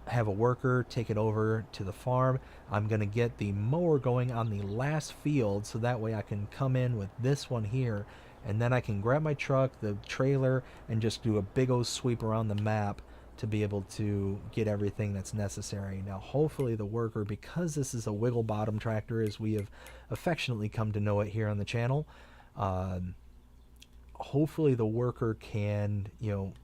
have a worker take it over to the farm. I'm going to get the mower going on the last field, so that way I can come in with this one here, and then I can grab my truck, the trailer, and just do a big old sweep around the map to be able to get everything that's necessary. Now hopefully the worker, because this is a wiggle bottom tractor as we have affectionately come to know it here on the channel, hopefully the worker can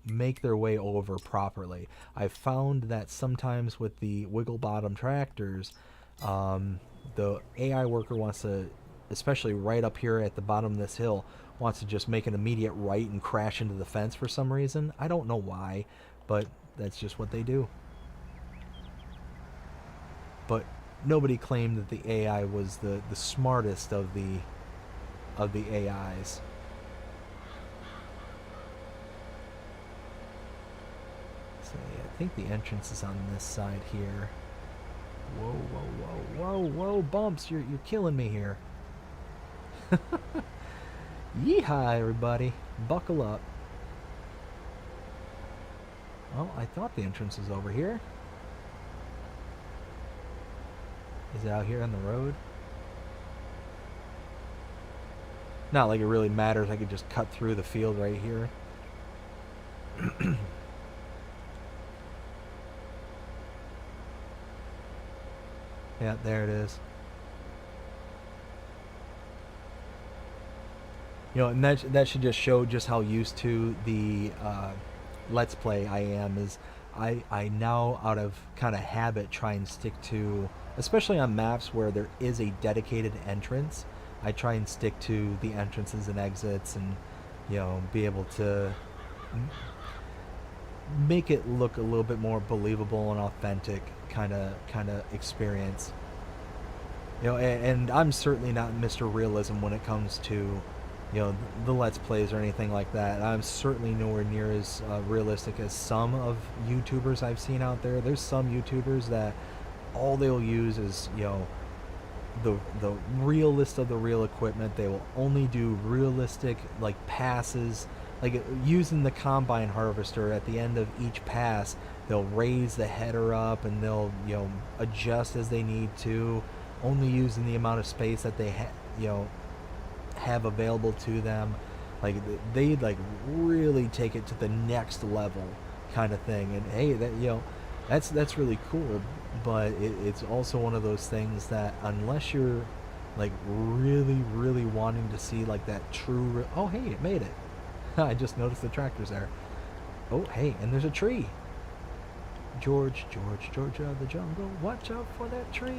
make their way over properly. I've found that sometimes with the wiggle bottom tractors, the AI worker wants to, especially right up here at the bottom of this hill, wants to just make an immediate right and crash into the fence for some reason. I don't know why, but that's just what they do. But nobody claimed that the AI was the smartest of the AIs. So yeah, I think the entrance is on this side here. Whoa, whoa, whoa, whoa, whoa, bumps! You're killing me here. Yeehaw, everybody! Buckle up. Well, I thought the entrance was over here. Is it out here on the road? Not like it really matters. I could just cut through the field right here. Yeah, there it is. And that should just show just how used to the Let's Play I am. Is I now, out of kind of habit, try and stick to, especially on maps where there is a dedicated entrance, I try and stick to the entrances and exits, and be able to make it look a little bit more believable and authentic kind of experience. And I'm certainly not Mr. Realism when it comes to the Let's Plays or anything like that. I'm certainly nowhere near as realistic as some of YouTubers I've seen out there. There's some YouTubers that all they'll use is the realist of the real equipment. They will only do realistic like passes, like using the combine harvester. At the end of each pass, they'll raise the header up and they'll adjust as they need to, only using the amount of space that they have available to them. Like they like really take it to the next level kind of thing. And hey, that's really cool, but it's also one of those things that unless you're like really wanting to see like that true oh hey, it made it. I just noticed the tractor's there. Oh hey, and there's a tree. George of the jungle, watch out for that tree.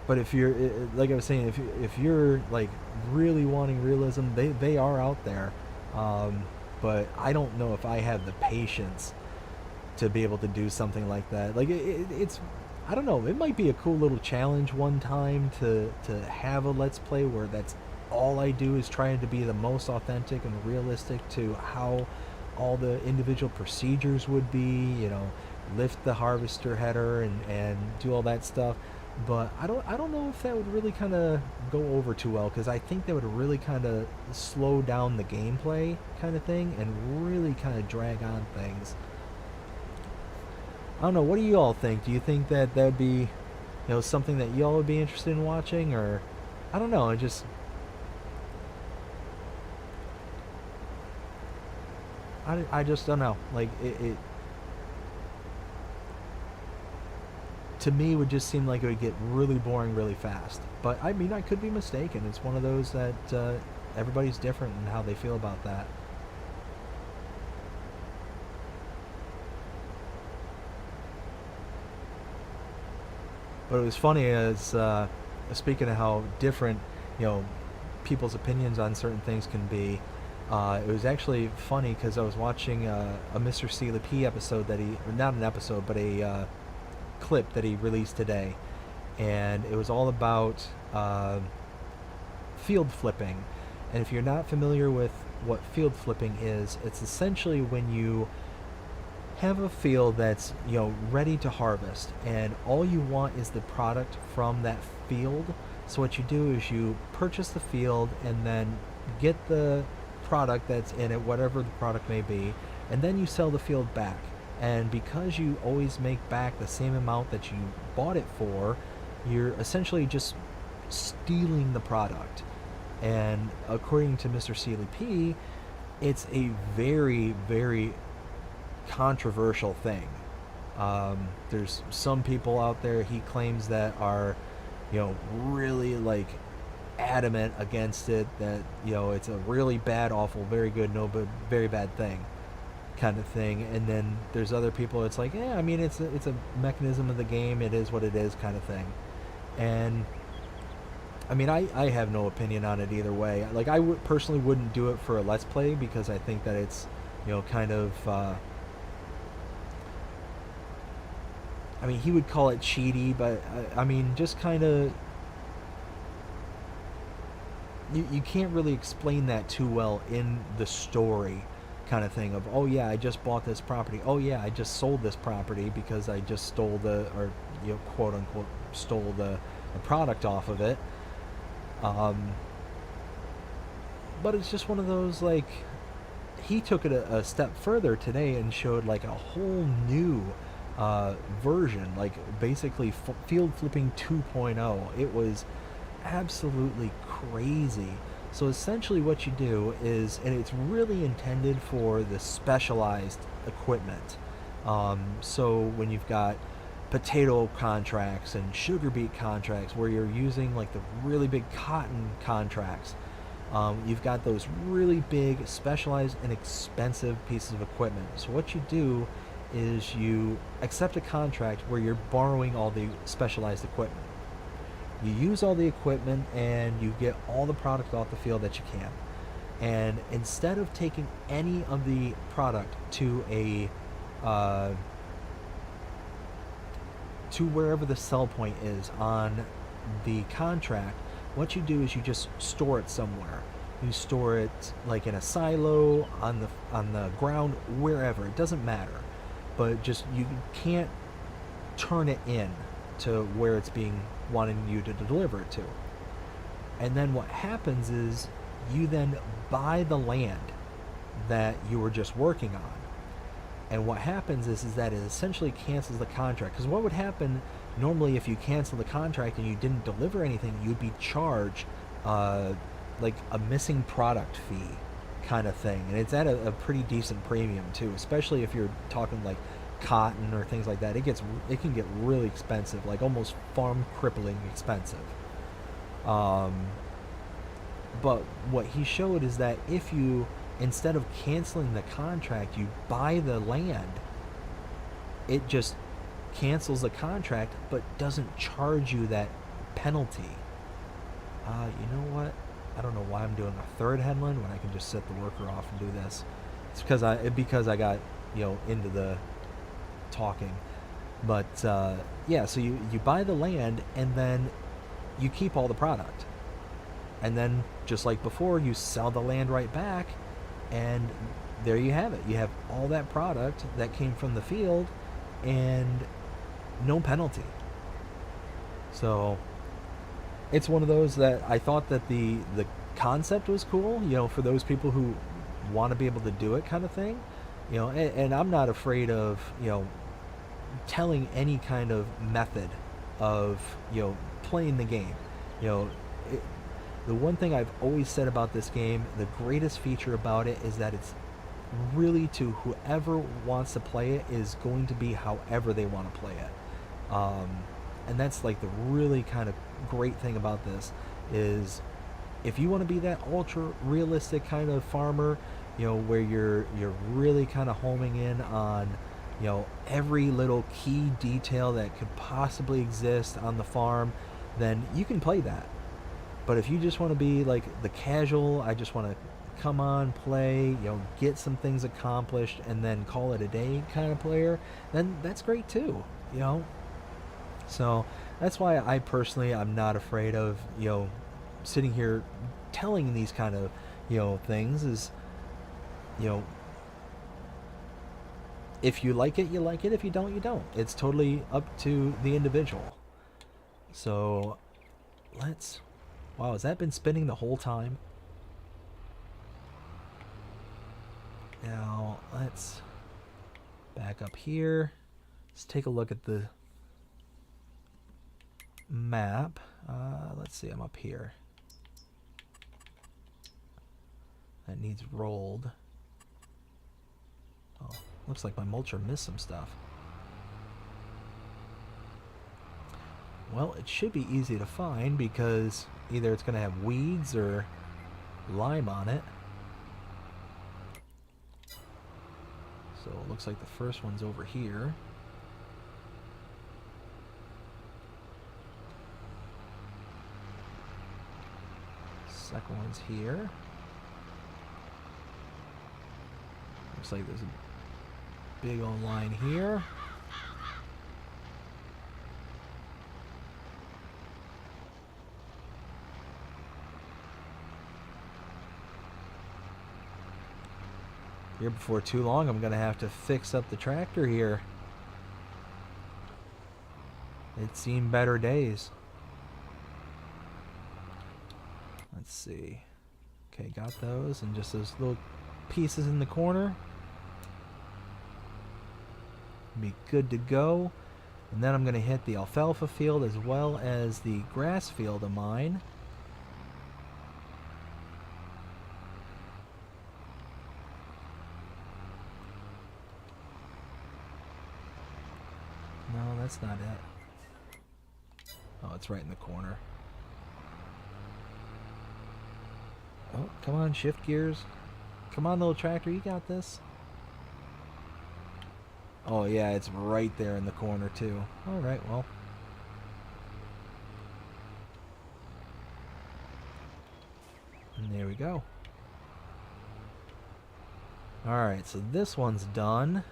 But if you're like I was saying, if you're like really wanting realism, they are out there. But I don't know if I have the patience to be able to do something like that. Like it's I don't know. It might be a cool little challenge one time to have a Let's Play where that's all I do is trying to be the most authentic and realistic to how all the individual procedures would be. Lift the harvester header and do all that stuff. But I don't know if that would really kind of go over too well, because I think that would really kind of slow down the gameplay kind of thing and really kind of drag on things. I don't know. What do you all think? Do you think that would be, something that y'all would be interested in watching, or I don't know. I just don't know. Like it to me would just seem like it would get really boring really fast. But I mean, I could be mistaken. It's one of those that everybody's different in how they feel about that. But it was funny as speaking of how different people's opinions on certain things can be. It was actually funny because I was watching a Mr. Sealy P episode that he, or not an episode, but a clip that he released today, and it was all about field flipping. And if you're not familiar with what field flipping is, it's essentially when you have a field that's ready to harvest, and all you want is the product from that field. So what you do is you purchase the field and then get the product that's in it, whatever the product may be, and then you sell the field back. And because you always make back the same amount that you bought it for, you're essentially just stealing the product. And according to Mr. Sealy P, it's a very controversial thing. There's some people out there he claims that are really like adamant against it, that it's a really bad, awful, very good, no but very bad thing kind of thing. And then there's other people it's like, yeah, I mean, it's a mechanism of the game, it is what it is kind of thing. And I mean, I have no opinion on it either way. Like I personally wouldn't do it for a Let's Play, because I think that it's kind of I mean, he would call it cheaty, but I mean, just kind of you can't really explain that too well in the story kind of thing of, oh yeah, I just bought this property, oh yeah, I just sold this property because I just stole or quote unquote stole the product off of it. But it's just one of those, like, he took it a step further today and showed like a whole new version, like basically field flipping 2.0. It was absolutely crazy. So essentially what you do is, and it's really intended for the specialized equipment. So when you've got potato contracts and sugar beet contracts where you're using like the really big cotton contracts, you've got those really big specialized and expensive pieces of equipment. So what you do is you accept a contract where you're borrowing all the specialized equipment. You use all the equipment and you get all the product off the field that you can. And instead of taking any of the product to to wherever the sell point is on the contract, what you do is you just store it somewhere. You store it like in a silo, on the ground, wherever. It doesn't matter. But just you can't turn it in to where it's being wanting you to deliver it to. And then what happens is you then buy the land that you were just working on. And what happens is that it essentially cancels the contract. Because what would happen normally if you cancel the contract and you didn't deliver anything, you'd be charged like a missing product fee kind of thing. And it's at a pretty decent premium too, especially if you're talking like cotton or things like that. It can get really expensive, like almost farm crippling expensive. But what he showed is that if you, instead of canceling the contract, you buy the land, it just cancels the contract but doesn't charge you that penalty. You know what? I don't know why I'm doing a third headland when I can just set the worker off and do this. It's because I got, into the talking. But yeah, so you buy the land and then you keep all the product. And then, just like before, you sell the land right back, and there you have it. You have all that product that came from the field, and no penalty. So, it's one of those that I thought that the concept was cool, for those people who want to be able to do it kind of thing. And I'm not afraid of, telling any kind of method of, playing the game. The one thing I've always said about this game, the greatest feature about it is that it's really to whoever wants to play it is going to be however they want to play it. And that's like the really kind of great thing about this is if you want to be that ultra realistic kind of farmer, where you're really kind of homing in on, every little key detail that could possibly exist on the farm, then you can play that. But if you just want to be like the casual, I just want to come on, play, get some things accomplished, and then call it a day kind of player, then that's great too, So that's why I personally, I'm not afraid of, sitting here telling these kind of, things is, if you like it, you like it. If you don't, you don't. It's totally up to the individual. So wow, has that been spinning the whole time? Now, let's back up here. Let's take a look at the map. Let's see, I'm up here. That needs rolled. Oh, looks like my mulcher missed some stuff. Well, it should be easy to find because either it's going to have weeds or lime on it. So it looks like the first one's over here. Second one's here. Looks like there's a big old line here. Here before too long, I'm going to have to fix up the tractor here. It's seen better days. Let's see. Okay, got those, and just those little pieces in the corner. Be good to go. And then I'm going to hit the alfalfa field as well as the grass field of mine. No, that's not it. Oh, it's right in the corner. Oh, come on, shift gears. Come on, little tractor, you got this. Oh, yeah, it's right there in the corner, too. Alright, well. And there we go. Alright, so this one's done.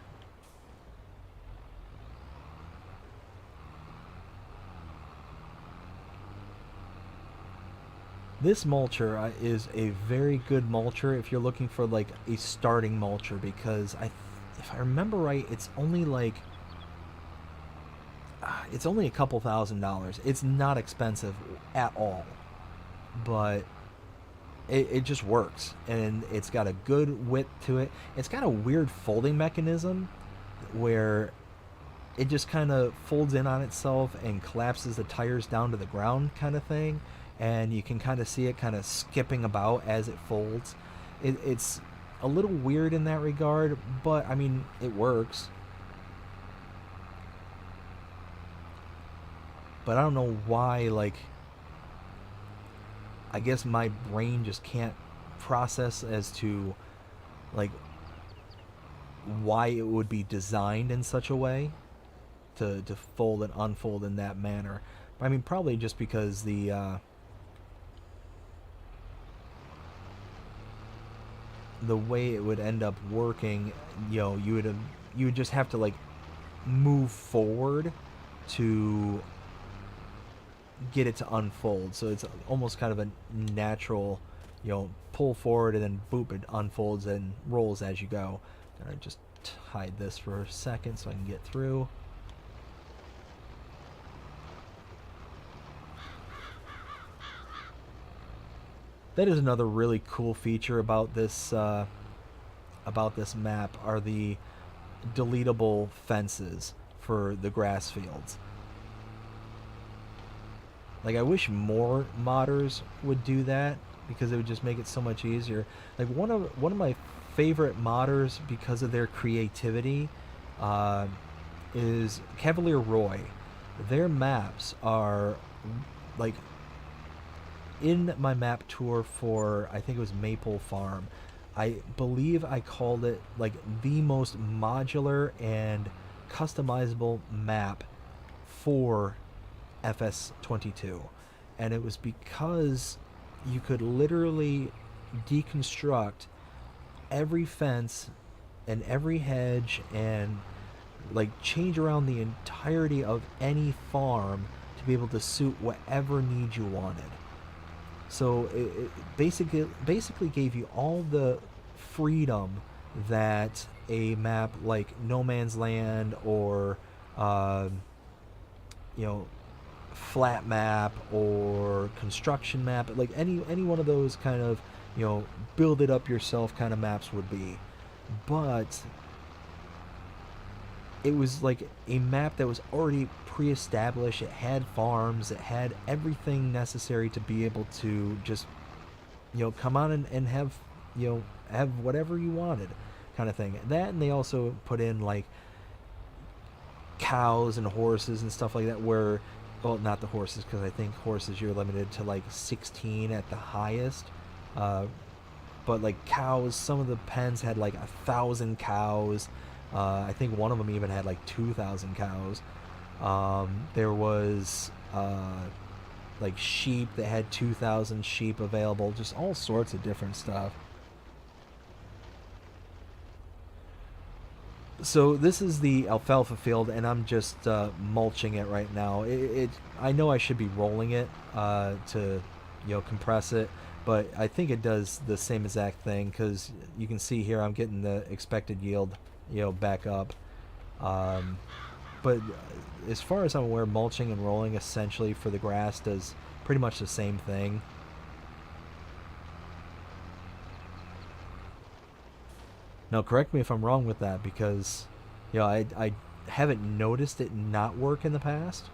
This mulcher is a very good mulcher if you're looking for like a starting mulcher, because if I remember right, it's only a couple $1,000s. It's not expensive at all, but it just works, and it's got a good width to it. It's got a weird folding mechanism where it just kind of folds in on itself and collapses the tires down to the ground, kind of thing. And you can kind of see it kind of skipping about as it folds. It's a little weird in that regard, but I mean, it works. But I don't know why, like, I guess my brain just can't process as to, like, why it would be designed in such a way to fold and unfold in that manner. I mean, probably just because the way it would end up working, you would just have to like move forward to get it to unfold. So it's almost kind of a natural, pull forward and then boop, it unfolds and rolls as you go. And I just hide this for a second so I can get through. That is another really cool feature about this map, are the deletable fences for the grass fields. Like, I wish more modders would do that, because it would just make it so much easier. Like, one of my favorite modders, because of their creativity, is Cavalier Roy. Their maps are like, in my map tour for, I think it was Maple Farm, I believe I called it like the most modular and customizable map for FS22. And it was because you could literally deconstruct every fence and every hedge and like change around the entirety of any farm to be able to suit whatever need you wanted. So it basically gave you all the freedom that a map like No Man's Land or flat map or construction map, like any one of those kind of build it up yourself kind of maps would be. But it was like a map that was already pre-established. It had farms, it had everything necessary to be able to just come on and have have whatever you wanted, kind of thing. That, and they also put in like cows and horses and stuff like that, where, well, not the horses, because I think horses you're limited to like 16 at the highest, but like cows, some of the pens had like 1,000 cows. I think one of them even had like 2,000 cows. There was like sheep that had 2,000 sheep available, just all sorts of different stuff. So this is the alfalfa field, and I'm just mulching it right now. I know I should be rolling it to compress it, but I think it does the same exact thing, because you can see here I'm getting the expected yield back up. But as far as I'm aware, mulching and rolling essentially for the grass does pretty much the same thing. Now, correct me if I'm wrong with that, because I haven't noticed it not work in the past.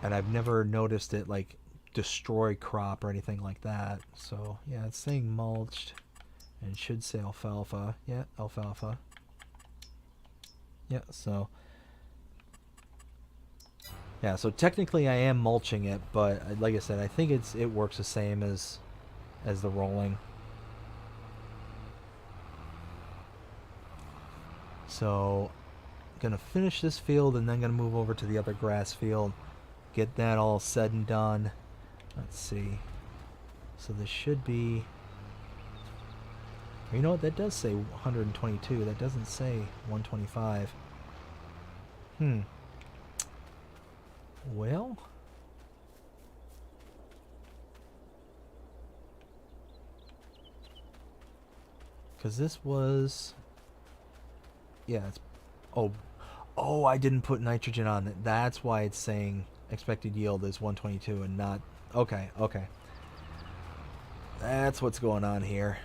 And I've never noticed it like destroy crop or anything like that. So yeah, it's saying mulched and it should say alfalfa. Yeah, alfalfa. Yeah, so yeah, so technically I am mulching it, but like I said, I think it works the same as the rolling. So gonna finish this field and then gonna move over to the other grass field, get that all said and done. Let's see. So this should be You know what? That does say 122. That doesn't say 125. Hmm. Well, because this was, yeah, it's, oh, oh, I didn't put nitrogen on it. That's why it's saying expected yield is 122 and not, okay, okay. That's what's going on here.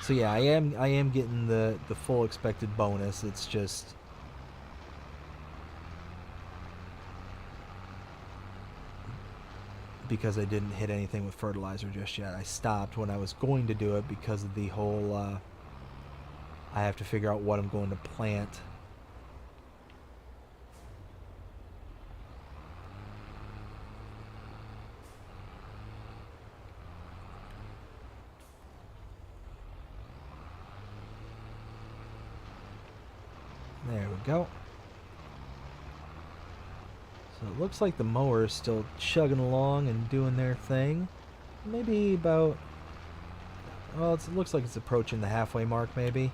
So yeah, I am getting the full expected bonus. It's just because I didn't hit anything with fertilizer just yet. I stopped when I was going to do it because of the whole I have to figure out what I'm going to plant. There we go. So it looks like the mower is still chugging along and doing their thing. Maybe about, well, it looks like it's approaching the halfway mark maybe.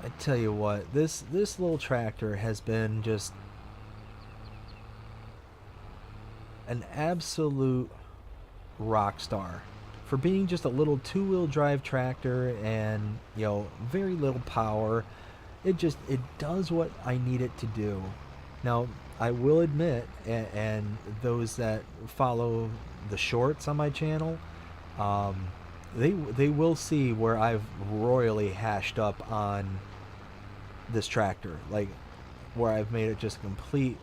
I tell you what, this little tractor has been just an absolute rock star for being just a little two-wheel drive tractor and, you know, very little power. It does what I need it to do. Now, I will admit, and those that follow the shorts on my channel, they will see where I've royally hashed up on this tractor, like where I've made it just a complete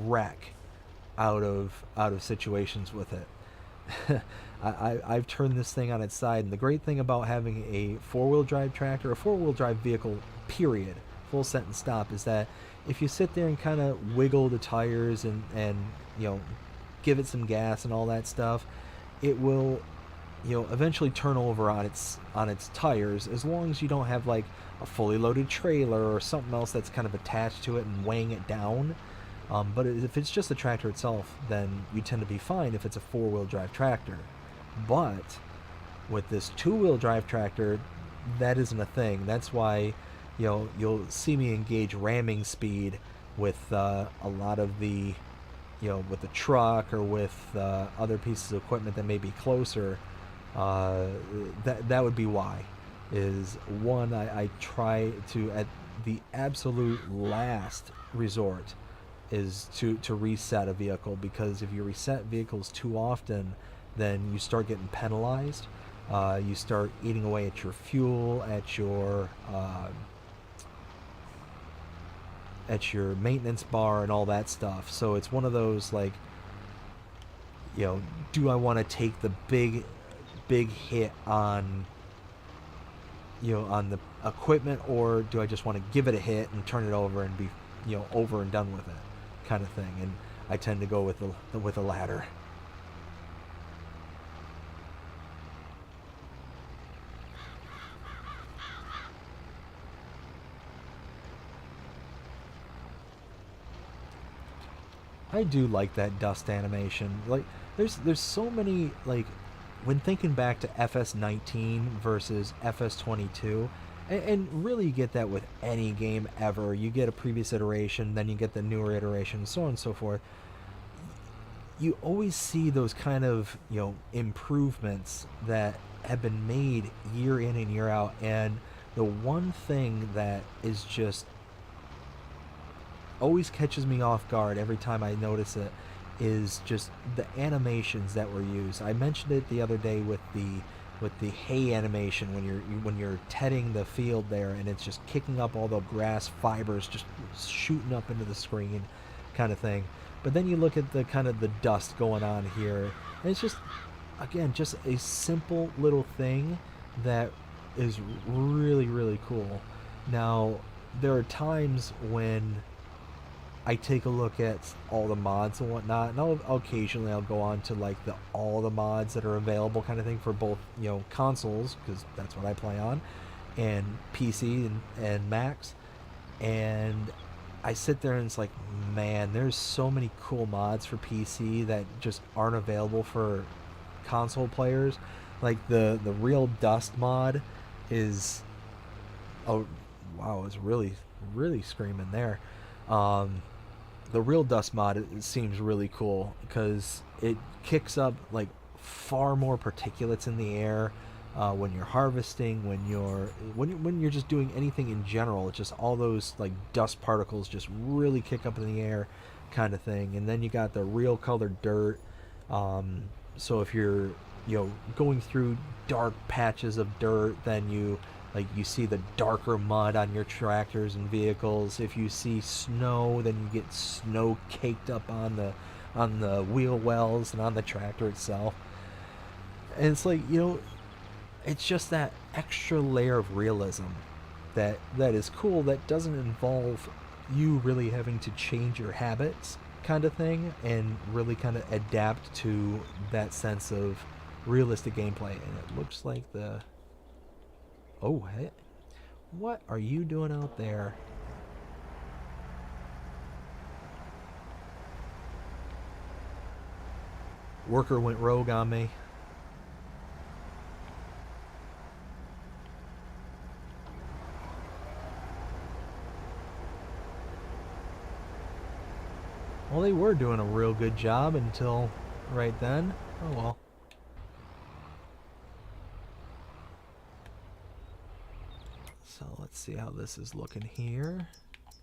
wreck out of situations with it. I've turned this thing on its side, and the great thing about having a four-wheel drive tractor, a four-wheel drive vehicle, period, full sentence stop, is that if you sit there and kind of wiggle the tires and you know, give it some gas and all that stuff, it will, you know, eventually turn over on its tires, as long as you don't have like a fully loaded trailer or something else that's kind of attached to it and weighing it down. But if it's just the tractor itself, then you tend to be fine if it's a four-wheel drive tractor. But with this two-wheel drive tractor, that isn't a thing. That's why, you know, you'll see me engage ramming speed with a lot of the, you know, with the truck or with other pieces of equipment that may be closer. That would be why. Is one, I try to, at the absolute last resort, is to reset a vehicle, because if you reset vehicles too often, then you start getting penalized. You start eating away at your fuel, at your maintenance bar and all that stuff. So it's one of those, like, you know, do I want to take the big hit on, you know, on the equipment, or do I just want to give it a hit and turn it over and be, you know, over and done with it, kind of thing? And I tend to go with the latter. I do like that dust animation. Like, there's so many, like, when thinking back to FS19 versus FS22, and really you get that with any game ever. You get a previous iteration, then you get the newer iteration, so on and so forth. You always see those kind of, you know, improvements that have been made year in and year out. And the one thing that is just always catches me off guard every time I notice it is just the animations that were used. I mentioned it the other day with the hay animation, when you're tedding the field there, and it's just kicking up all the grass fibers, just shooting up into the screen, kind of thing. But then you look at the kind of the dust going on here, and it's just, again, just a simple little thing that is really, really cool. Now, there are times when I take a look at all the mods and whatnot, and occasionally I'll go on to like the all the mods that are available kind of thing for both, you know, consoles, because that's what I play on, and PC and Macs. And I sit there and it's like, man, there's so many cool mods for PC that just aren't available for console players. Like the real dust mod is, oh wow, it's really screaming there. Um, the real dust mod, it seems really cool because it kicks up like far more particulates in the air when you're harvesting, when you're just doing anything in general. It's just all those like dust particles just really kick up in the air, kind of thing. And then you got the real colored dirt. So if you're, you know, going through dark patches of dirt, then you see the darker mud on your tractors and vehicles. If you see snow, then you get snow caked up on the wheel wells and on the tractor itself. And it's like, you know, it's just that extra layer of realism that is cool, that doesn't involve you really having to change your habits, kind of thing, and really kind of adapt to that sense of realistic gameplay. And it looks like the... Oh, hey. What are you doing out there? Worker went rogue on me. Well, they were doing a real good job until right then. Oh well. So let's see how this is looking here.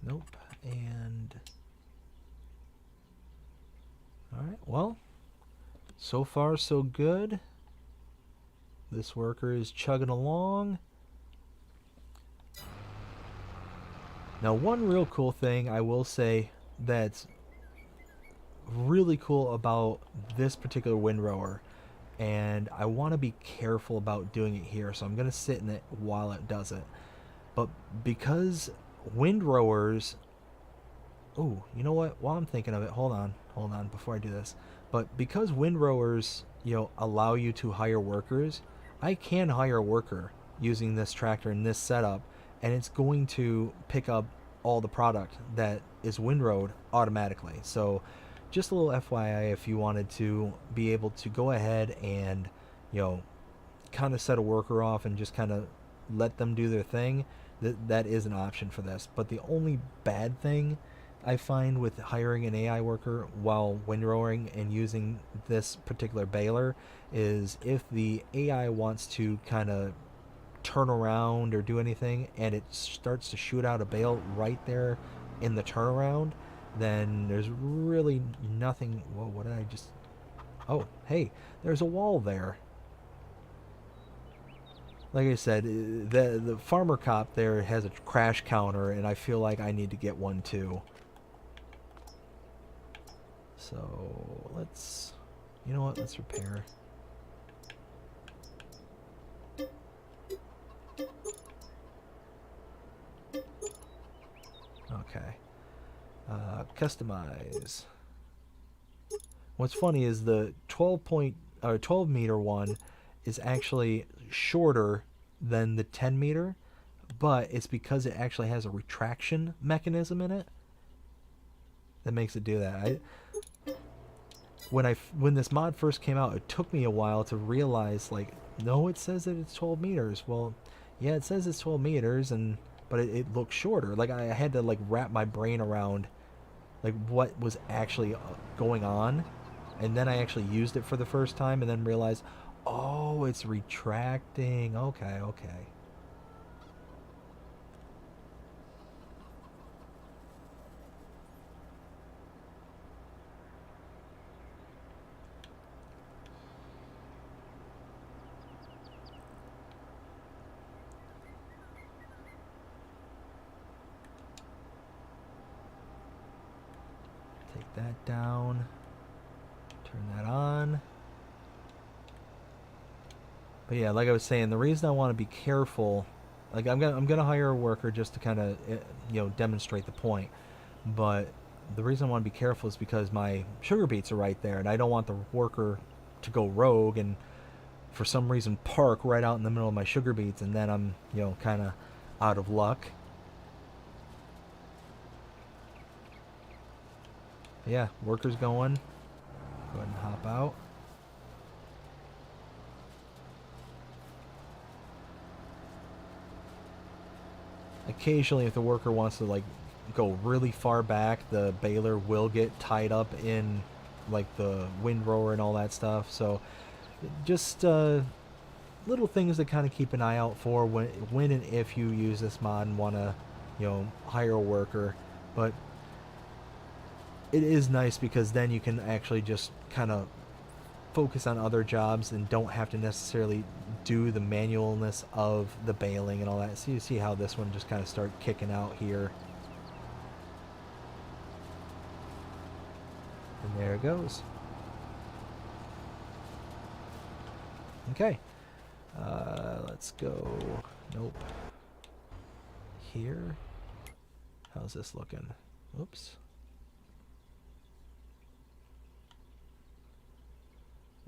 Nope. And... Alright, well, so far so good. This worker is chugging along. Now, one real cool thing I will say that's really cool about this particular windrower, and I want to be careful about doing it here, so I'm going to sit in it while it does it. But because windrowers... Oh, you know what? While I'm thinking of it, hold on before I do this. But because windrowers, you know, allow you to hire workers, I can hire a worker using this tractor in this setup, and it's going to pick up all the product that is windrowed automatically. So just a little FYI, if you wanted to be able to go ahead and, you know, kind of set a worker off and just kind of let them do their thing, that is an option for this. But the only bad thing I find with hiring an AI worker while windrowing and using this particular baler is if the AI wants to kind of turn around or do anything and it starts to shoot out a bale right there in the turnaround, then there's really nothing... Whoa, what did I just... Oh, hey, there's a wall there. Like I said, the farmer cop there has a crash counter, and I feel like I need to get one too. So let's... You know what? Let's repair. Okay. Customize. What's funny is the 12 meter one is actually shorter than the 10 meter, but it's because it actually has a retraction mechanism in it that makes it do that. When this mod first came out, it took me a while to realize, like, no, it says that it's 12 meters. Well, yeah, it says it's 12 meters, but it looks shorter. Like, I had to like wrap my brain around like what was actually going on, and then I actually used it for the first time and then realized, oh, it's retracting. Okay. Take that down. Turn that on. But yeah, like I was saying, the reason I want to be careful, like I'm gonna hire a worker just to kind of, you know, demonstrate the point. But the reason I want to be careful is because my sugar beets are right there, and I don't want the worker to go rogue and for some reason park right out in the middle of my sugar beets, and then I'm, kind of out of luck. Yeah, worker's going. Go ahead and hop out. Occasionally, if the worker wants to go really far back, the baler will get tied up in the windrower and all that stuff. So just little things to kind of keep an eye out for when and if you use this mod and want to hire a worker. But it is nice because then you can actually just kind of focus on other jobs and don't have to necessarily do the manualness of the baling and all that. So you see how this one just kind of start kicking out here. And there it goes. Okay. Let's go. Nope. Here. How's this looking? Oops.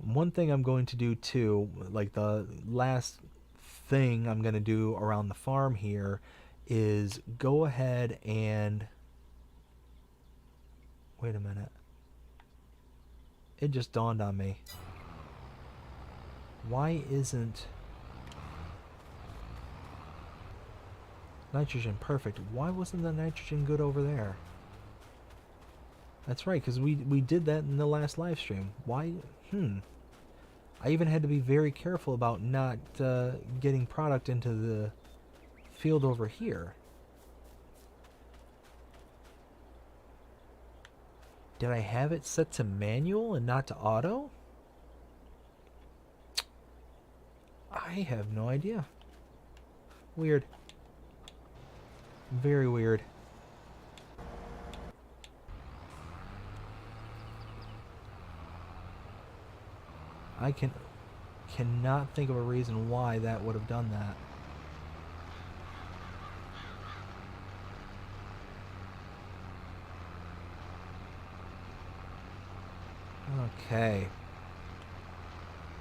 One thing I'm going to do too, like the last thing I'm going to do around the farm here, is go ahead and... Wait a minute. It just dawned on me. Why isn't nitrogen perfect? Why wasn't the nitrogen good over there? That's right, because we did that in the last live stream. Why? I even had to be very careful about not getting product into the field over here. Did I have it set to manual and not to auto? I have no idea. Weird. Very weird. I cannot think of a reason why that would have done that. Okay.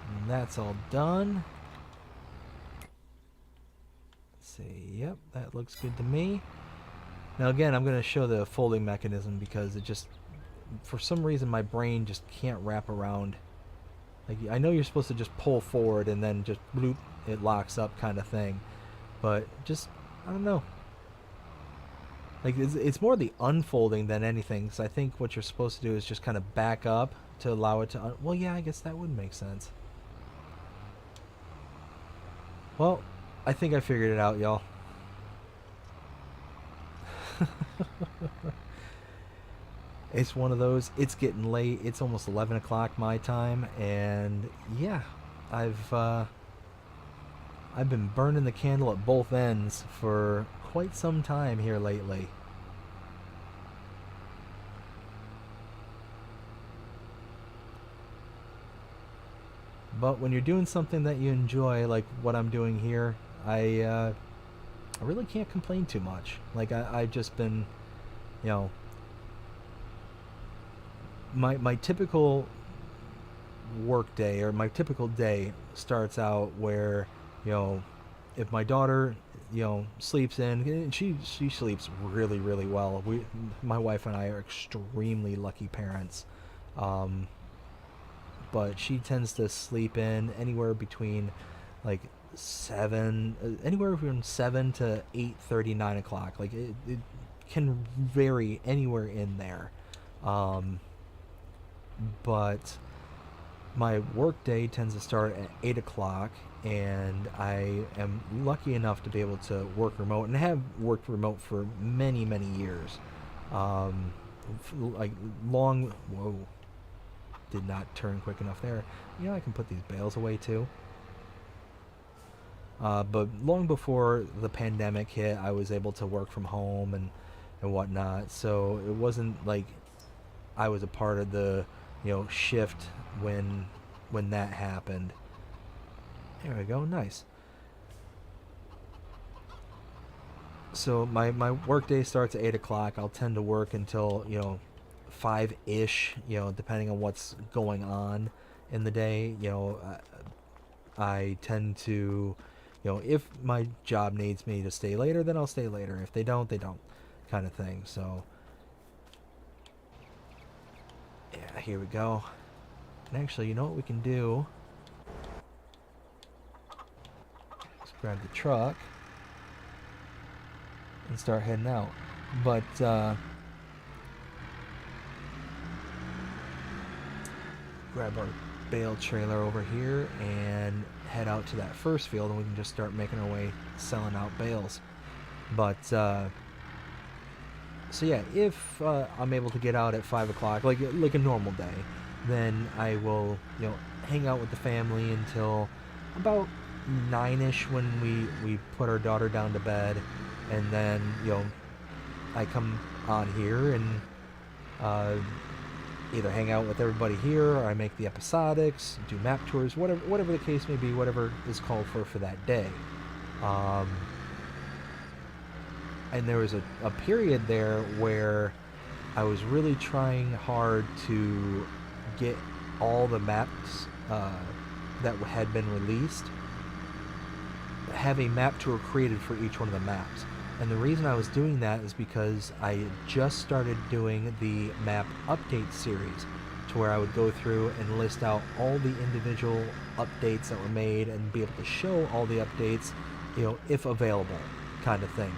And that's all done. Let's see. Yep, that looks good to me. Now again, I'm going to show the folding mechanism because it just, for some reason, my brain just can't wrap around. Like, I know you're supposed to just pull forward and then just bloop, it locks up kind of thing. But just, I don't know. Like, it's more the unfolding than anything. Because I think what you're supposed to do is just kind of back up to allow it to... well, yeah, I guess that would make sense. Well, I think I figured it out, y'all. It's one of those, it's getting late, it's almost 11 o'clock my time, and yeah, I've been burning the candle at both ends for quite some time here lately. But when you're doing something that you enjoy, like what I'm doing here, I really can't complain too much. Like, I've just been, my typical work day, or my typical day, starts out where, if my daughter, sleeps in, and she sleeps really, really well. My wife and I are extremely lucky parents. But she tends to sleep in anywhere between like 7, anywhere from 7 to 8:30, 9 o'clock. Like, it can vary anywhere in there. But my work day tends to start at 8 o'clock, and I am lucky enough to be able to work remote, and have worked remote for many, many years. Like long... Whoa. Did not turn quick enough there. I can put these bales away too. But long before the pandemic hit, I was able to work from home and whatnot. So it wasn't like I was a part of the shift when that happened. There we go. Nice. So my work day starts at 8 o'clock. I'll tend to work until 5 ish. Depending on what's going on in the day. I tend to, if my job needs me to stay later, then I'll stay later. If they don't, they don't, kind of thing. So yeah, here we go. And actually, you know what we can do? Let's grab the truck and start heading out. But grab our bale trailer over here and head out to that first field, and we can just start making our way selling out bales. But so yeah, if I'm able to get out at 5 o'clock, like a normal day, then I will hang out with the family until about 9ish when we put our daughter down to bed, and then I come on here and either hang out with everybody here, or I make the episodics, do map tours, whatever the case may be, whatever is called for that day. And there was a period there where I was really trying hard to get all the maps that had been released, have a map tour created for each one of the maps. And the reason I was doing that is because I had just started doing the map update series, to where I would go through and list out all the individual updates that were made and be able to show all the updates, if available, kind of thing.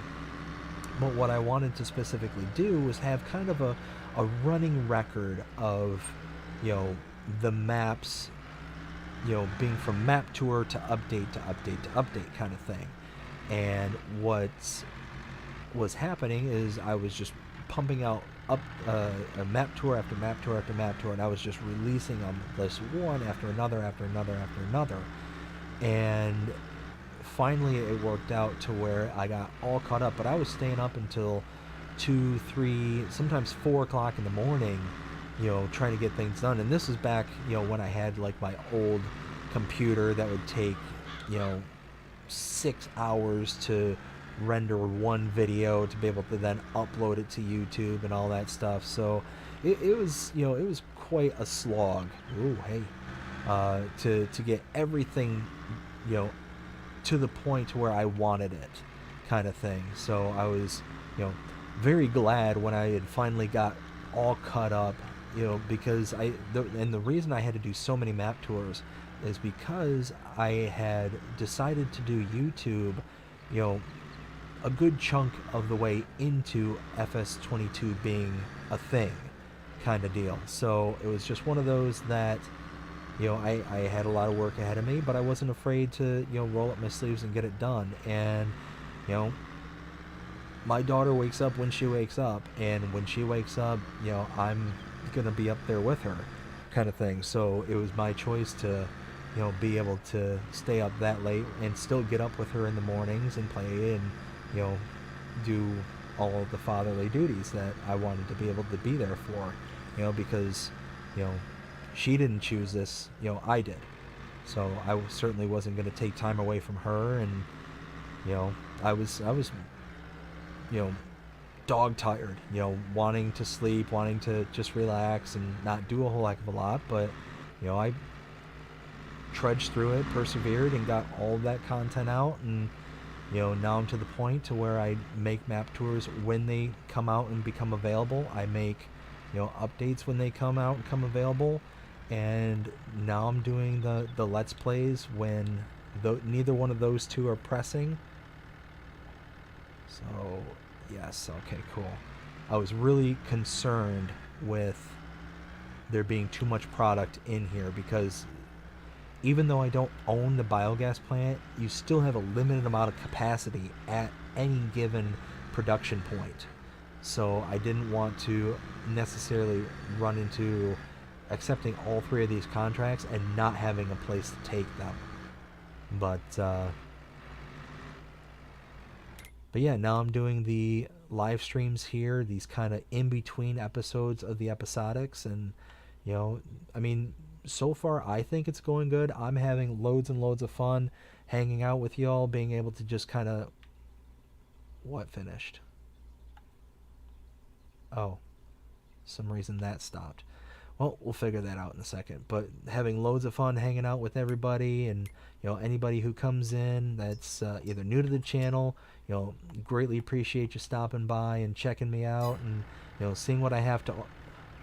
But what I wanted to specifically do was have kind of a running record of, the maps, being from map tour to update to update to update kind of thing. And what was happening is I was just pumping out a map tour after map tour after map tour, and I was just releasing them this one after another after another after another. And finally it worked out to where I got all caught up, but I was staying up until 2, 3, sometimes 4 o'clock in the morning, trying to get things done. And this was back, when I had like my old computer that would take, 6 hours to render one video to be able to then upload it to YouTube and all that stuff. So it was, it was quite a slog. Ooh, hey, to get everything, to the point where I wanted it, kind of thing. So I was, very glad when I had finally got all caught up, because the reason I had to do so many map tours is because I had decided to do YouTube, a good chunk of the way into FS22 being a thing, kind of deal. So it was just one of those that, I had a lot of work ahead of me, but I wasn't afraid to, roll up my sleeves and get it done. And, my daughter wakes up when she wakes up, and when she wakes up, I'm gonna be up there with her, kind of thing. So it was my choice to, be able to stay up that late and still get up with her in the mornings and play and, do all of the fatherly duties that I wanted to be able to be there for, because, she didn't choose this, I did. So I certainly wasn't going to take time away from her. And, I was, dog tired, wanting to sleep, wanting to just relax and not do a whole heck of a lot. But, I trudged through it, persevered, and got all of that content out. And, now I'm to the point to where I make map tours when they come out and become available. I make, updates when they come out and come available. And now I'm doing the Let's Plays when neither one of those two are pressing. So, yes, okay, cool. I was really concerned with there being too much product in here, because even though I don't own the biogas plant, you still have a limited amount of capacity at any given production point. So I didn't want to necessarily run into accepting all 3 of these contracts and not having a place to take them. But yeah, now I'm doing the live streams here, these kind of in-between episodes of the episodics. And, I mean, so far I think it's going good. I'm having loads and loads of fun hanging out with y'all, being able to just kind of What finished? Oh, some reason that stopped. Well, we'll figure that out in a second. But having loads of fun hanging out with everybody, and anybody who comes in that's either new to the channel, greatly appreciate you stopping by and checking me out, and seeing what I have to.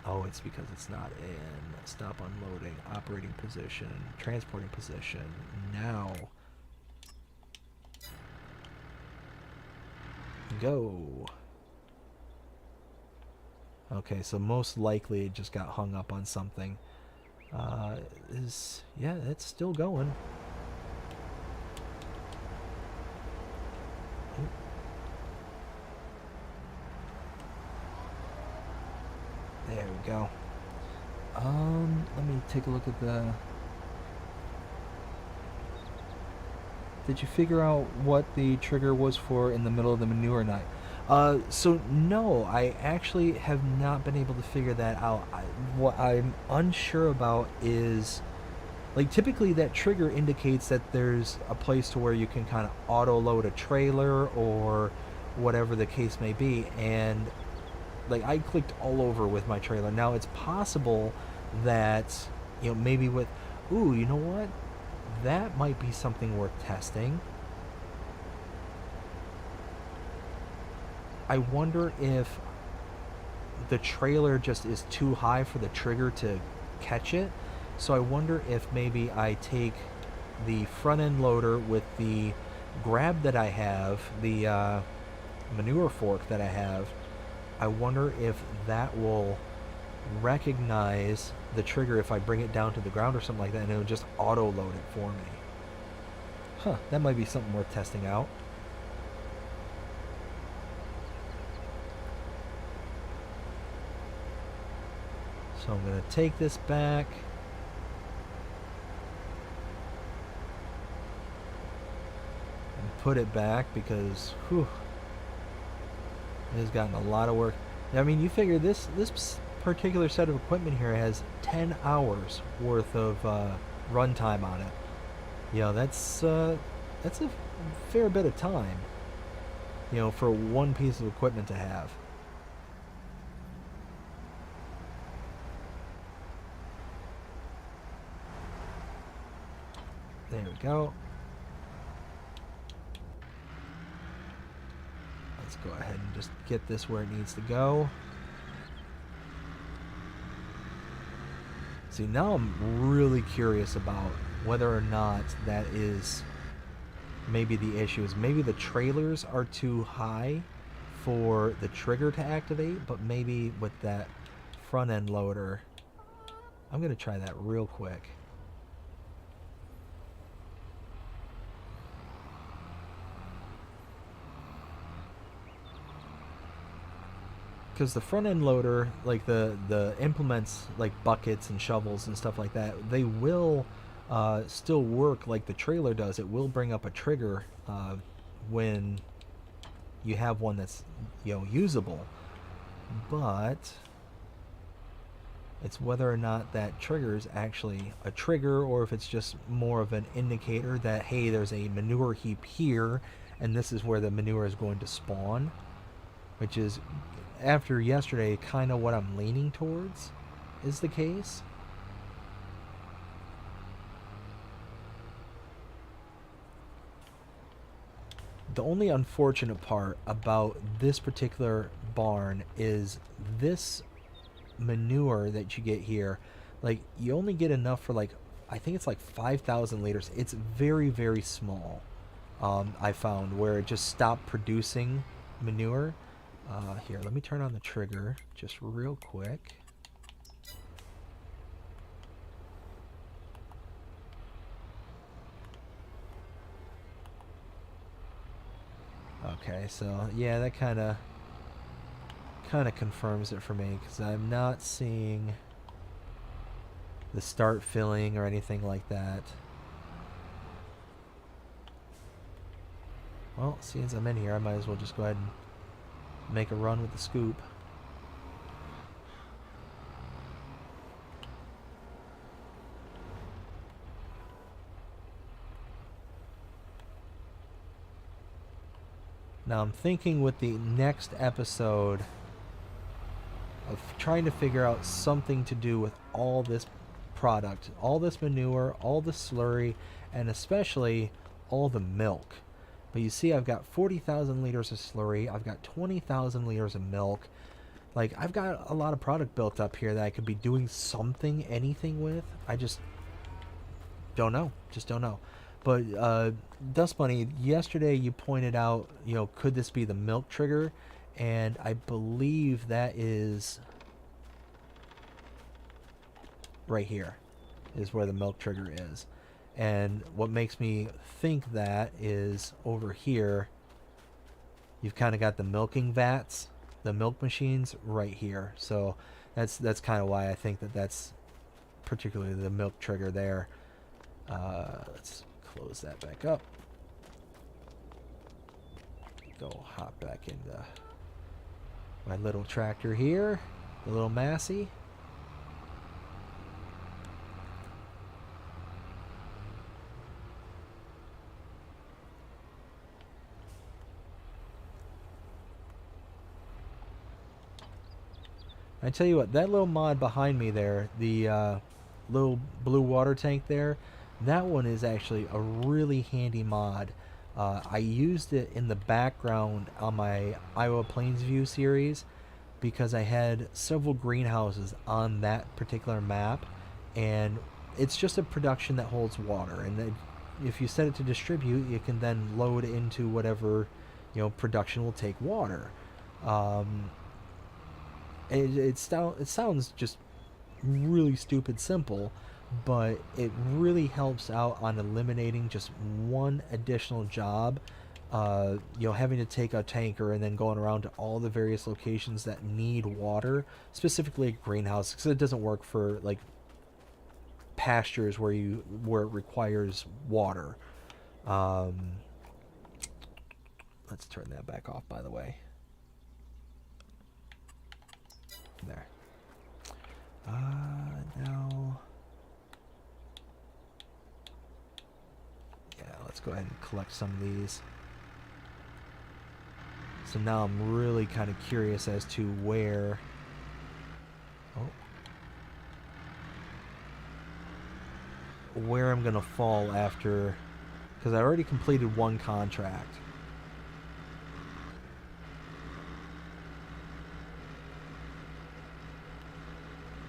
Oh, it's because it's not in stop unloading, operating position, transporting position. Now, go. Okay, so most likely it just got hung up on something. Yeah, it's still going. There we go. Let me take a look at the... Did you figure out what the trigger was for in the middle of the manure night? So no, I actually have not been able to figure that out. What I'm unsure about is, like, typically that trigger indicates that there's a place to where you can kind of auto load a trailer or whatever the case may be, and like I clicked all over with my trailer. Now it's possible that maybe with, ooh, you know what? That might be something worth testing. I wonder if the trailer just is too high for the trigger to catch it. So I wonder if maybe I take the front end loader with the grab that I have, the manure fork that I have, I wonder if that will recognize the trigger if I bring it down to the ground or something like that, and it'll just auto load it for me. Huh, that might be something worth testing out. So I'm going to take this back. And put it back because, whew, it has gotten a lot of work. I mean, you figure this particular set of equipment here has 10 hours worth of runtime on it. That's a fair bit of time, for one piece of equipment to have. There we go. Let's go ahead and just get this where it needs to go. See, now I'm really curious about whether or not that is maybe the issue. Is maybe the trailers are too high for the trigger to activate, but maybe with that front end loader, I'm going to try that real quick. Because the front end loader, like the implements like buckets and shovels and stuff like that, they will still work like the trailer does. It will bring up a trigger when you have one that's usable, but it's whether or not that trigger is actually a trigger, or if it's just more of an indicator that, hey, there's a manure heap here and this is where the manure is going to spawn, which is, after yesterday, kind of what I'm leaning towards is the case. The only unfortunate part about this particular barn is this manure that you get here, like, you only get enough for, like, I think it's like 5,000 liters. It's very, very small. I found where it just stopped producing manure. Here, let me turn on the trigger just real quick. Okay, so yeah, that kind of confirms it for me, because I'm not seeing the start filling or anything like that. Well, since I'm in here, I might as well just go ahead and make a run with the scoop. Now I'm thinking with the next episode of trying to figure out something to do with all this product, all this manure, all the slurry, and especially all the milk. But you see, I've got 40,000 liters of slurry, I've got 20,000 liters of milk. Like, I've got a lot of product built up here that I could be doing something, anything with. I just don't know. Just don't know. But, Dust Bunny, yesterday you pointed out, could this be the milk trigger? And I believe that is right here, is where the milk trigger is. And what makes me think that is over here, you've kind of got the milking vats, the milk machines right here. So that's kind of why I think that that's particularly the milk trigger there. Let's close that back up. Go hop back into my little tractor here, the little Massey. I tell you what, that little mod behind me there, the little blue water tank there, that one is actually a really handy mod. I used it in the background on my Iowa Plains View series because I had several greenhouses on that particular map, and it's just a production that holds water, and if you set it to distribute, you can then load into whatever production will take water. It sounds just really stupid simple, but it really helps out on eliminating just one additional job. Having to take a tanker and then going around to all the various locations that need water, specifically a greenhouse, because it doesn't work for like pastures where it requires water. Let's turn that back off, by the way. There. Now, yeah, let's go ahead and collect some of these. So now I'm really kind of curious as to where I'm gonna fall after, because I already completed one contract.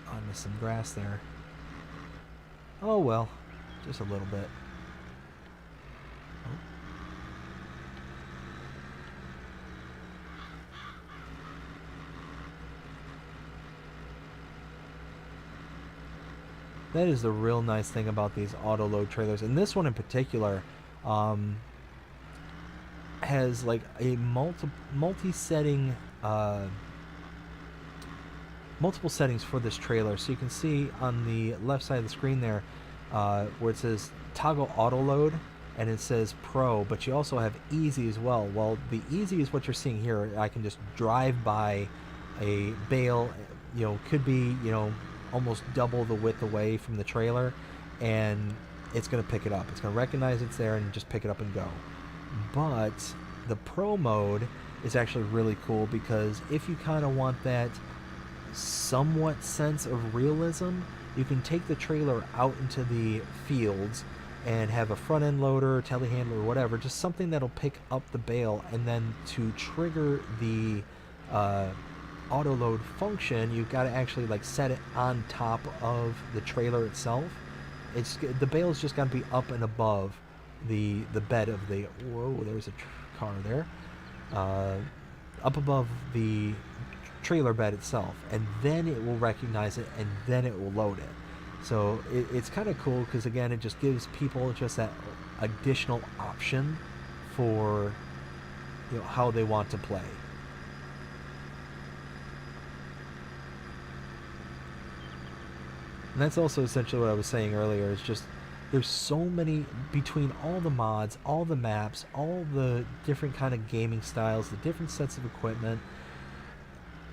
I missed some grass there. Oh well, just a little bit. That is the real nice thing about these auto load trailers, and this one in particular has like a multi-setting multiple settings for this trailer. So you can see on the left side of the screen there where it says toggle auto load, and it says pro, but you also have easy as well. Well, the easy is what you're seeing here. I can just drive by a bale, could be almost double the width away from the trailer, and it's going to pick it up. It's going to recognize it's there and just pick it up and go. But the pro mode is actually really cool, because if you kind of want that somewhat sense of realism, you can take the trailer out into the fields and have a front end loader, telehandler, or whatever, just something that'll pick up the bale, and then to trigger the auto load function, you've got to actually like set it on top of the trailer itself. The bale's just got to be up and above the bed of the there's a car there, up above the trailer bed itself, and then it will recognize it, and then it will load it. So it's kind of cool, because again, it just gives people just that additional option for how they want to play. And that's also essentially what I was saying earlier, is just there's so many, between all the mods, all the maps, all the different kind of gaming styles, the different sets of equipment,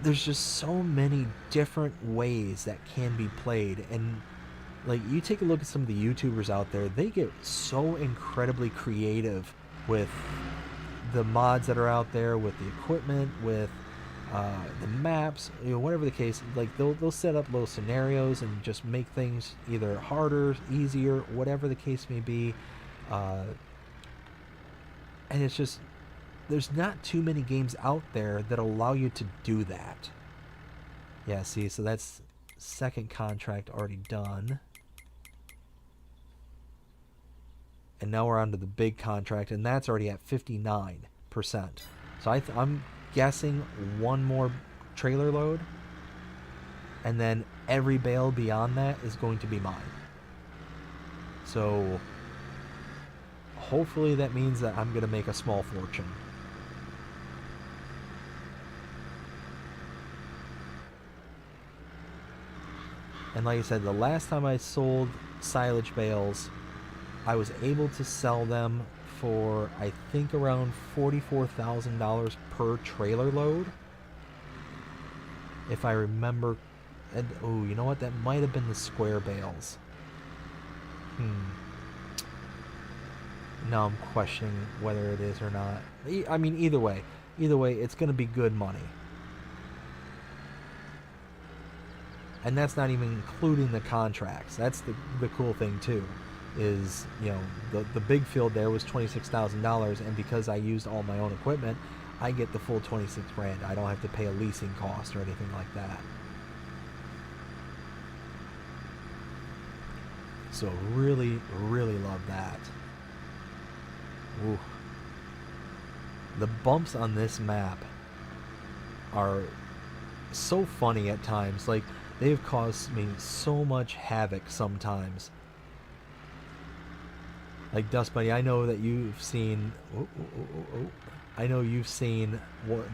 there's just so many different ways that can be played. And like, you take a look at some of the YouTubers out there, they get so incredibly creative with the mods that are out there, with the equipment, with the maps, whatever the case, like they'll set up little scenarios and just make things either harder, easier, whatever the case may be. And it's just, there's not too many games out there that allow you to do that. Yeah, see, so that's second contract already done. And now we're on to the big contract, and that's already at 59%. So I'm guessing one more trailer load, and then every bale beyond that is going to be mine. So hopefully that means that I'm going to make a small fortune. And like I said, the last time I sold silage bales, I was able to sell them for, I think, around $44,000 per trailer load, if I remember. And oh, you know what? That might have been the square bales. Now I'm questioning whether it is or not. I mean, either way, it's going to be good money. And that's not even including the contracts. That's the cool thing too, is, the big field there was $26,000, and because I used all my own equipment, I get the full 26 grand. I don't have to pay a leasing cost or anything like that. So really, really love that. Ooh. The bumps on this map are so funny at times. Like, they've caused me so much havoc sometimes. Like, Dust Bunny, I know that you've seen... I know you've seen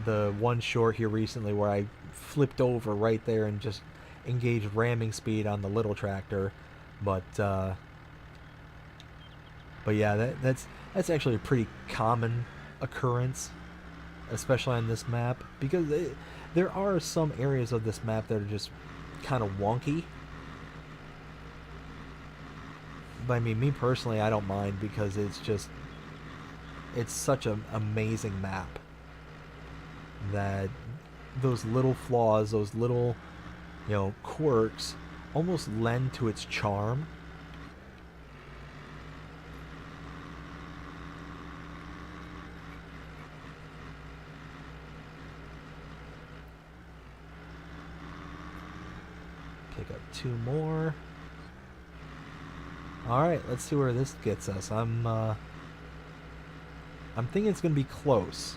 the one short here recently where I flipped over right there and just engaged ramming speed on the little tractor. But yeah, that's actually a pretty common occurrence, especially on this map, because there are some areas of this map that are just kind of wonky. But I mean, me personally, I don't mind, because it's such an amazing map that those little flaws, those little, quirks almost lend to its charm. Pick up 2 more. Alright, let's see where this gets us. I'm thinking it's going to be close.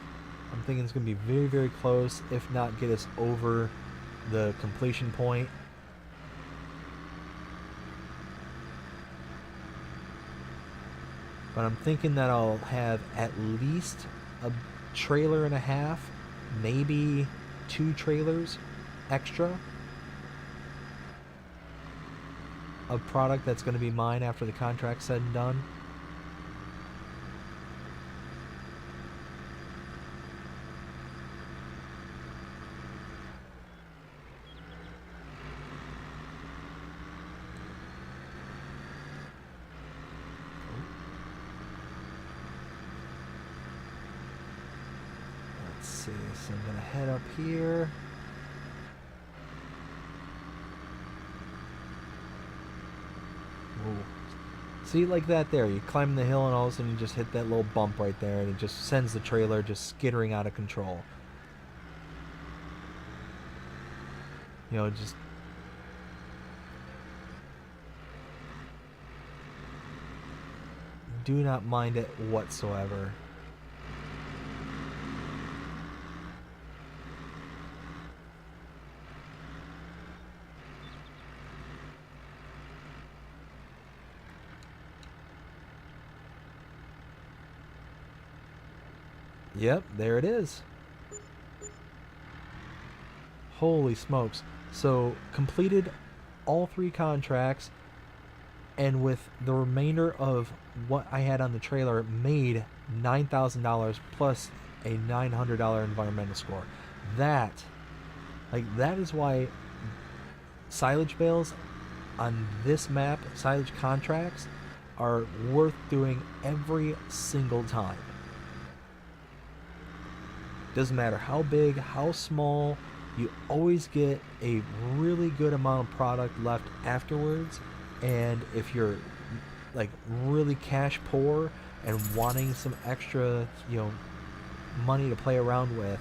I'm thinking it's going to be very, very close, if not get us over the completion point. But I'm thinking that I'll have at least a trailer and a half, maybe 2 trailers extra of product that's going to be mine after the contract's said and done. Let's see, so I'm going to head up here. See, like that there, you climb the hill and all of a sudden you just hit that little bump right there, and it just sends the trailer just skittering out of control. Just do not mind it whatsoever. Yep, there it is. Holy smokes. So, completed all 3 contracts, and with the remainder of what I had on the trailer, made $9,000 plus a $900 environmental score. That is why silage bales on this map, silage contracts, are worth doing every single time. Doesn't matter how big, how small, you always get a really good amount of product left afterwards. And if you're like really cash poor and wanting some extra, money to play around with,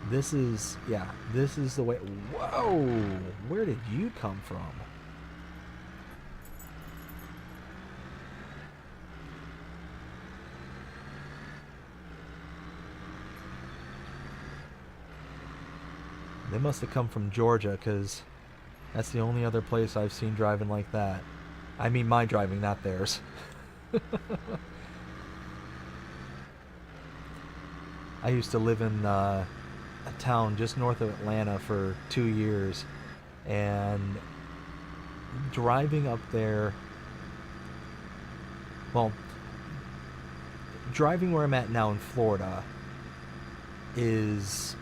this is the way. Whoa, where did you come from? They must have come from Georgia, because that's the only other place I've seen driving like that. I mean, my driving, not theirs. I used to live in a town just north of Atlanta for 2 years, and driving up there, well, driving where I'm at now in Florida is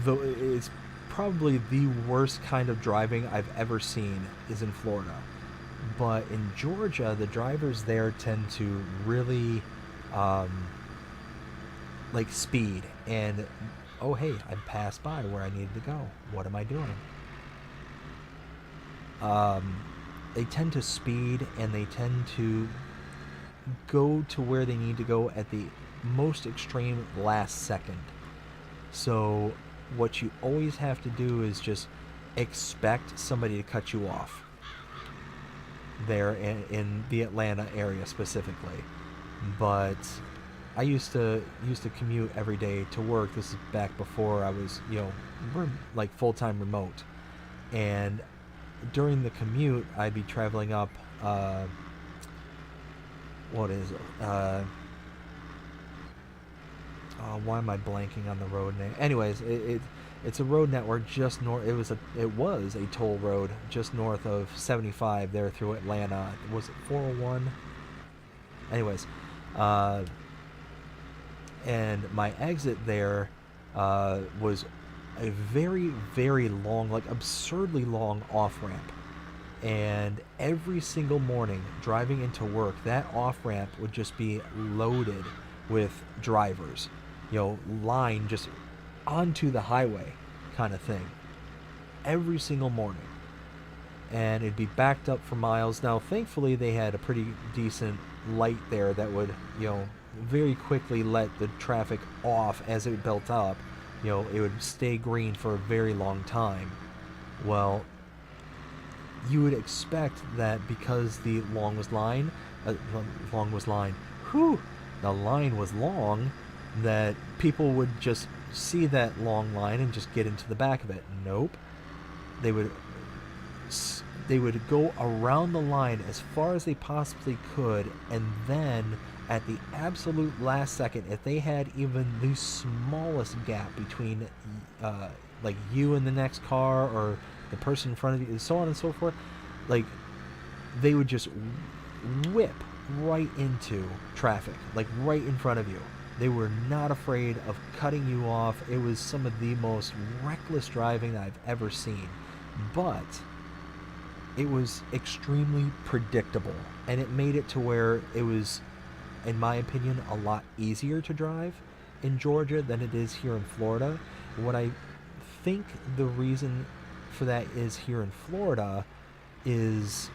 it's probably the worst kind of driving I've ever seen is in Florida. But in Georgia, the drivers there tend to really like speed, and oh hey, I passed by where I needed to go. What am I doing? They tend to speed, and they tend to go to where they need to go at the most extreme last second. So what you always have to do is just expect somebody to cut you off there in the Atlanta area specifically. But I used to commute every day to work. This is back before I was, we're like full-time remote. And during the commute, I'd be traveling up, what is it? Why am I blanking on the road name? Anyways, it's a road network just north. It was a toll road just north of 75 there through Atlanta. Was it 401? Anyways, and my exit there was a very, very long, like absurdly long off ramp. And every single morning driving into work, that off ramp would just be loaded with drivers, line just onto the highway kind of thing every single morning. And it'd be backed up for miles. Now, thankfully, they had a pretty decent light there that would, very quickly let the traffic off as it built up. It would stay green for a very long time. Well, you would expect that because the line was long, that people would just see that long line and just get into the back of it. Nope. They would go around the line as far as they possibly could, and then at the absolute last second, if they had even the smallest gap between like you and the next car, or the person in front of you, and so on and so forth, like they would just whip right into traffic, like right in front of you. They were not afraid of cutting you off. It was some of the most reckless driving that I've ever seen. But it was extremely predictable, and it made it to where it was, in my opinion, a lot easier to drive in Georgia than it is here in Florida. What I think the reason for that is here in Florida is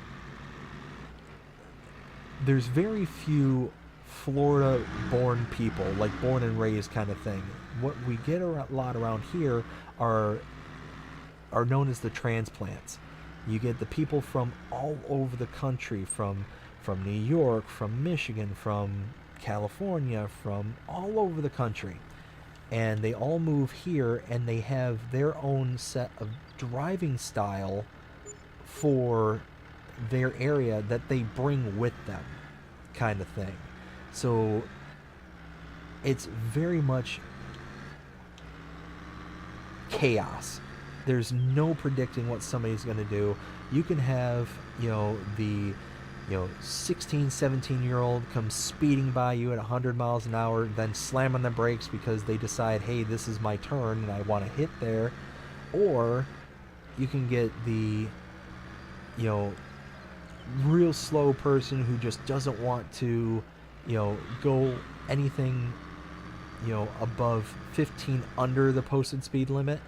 there's very few Florida-born people, like born and raised kind of thing. What we get a lot around here are known as the transplants. You get the people from all over the country, from New York, from Michigan, from California, from all over the country. And they all move here, and they have their own set of driving style for their area that they bring with them, kind of thing. So it's very much chaos. There's no predicting what somebody's going to do. You can have, the 16, 17-year-old come speeding by you at 100 miles an hour, then slam on the brakes because they decide, hey, this is my turn and I want to hit there. Or you can get the, real slow person who just doesn't want to, go anything above 15 under the posted speed limit,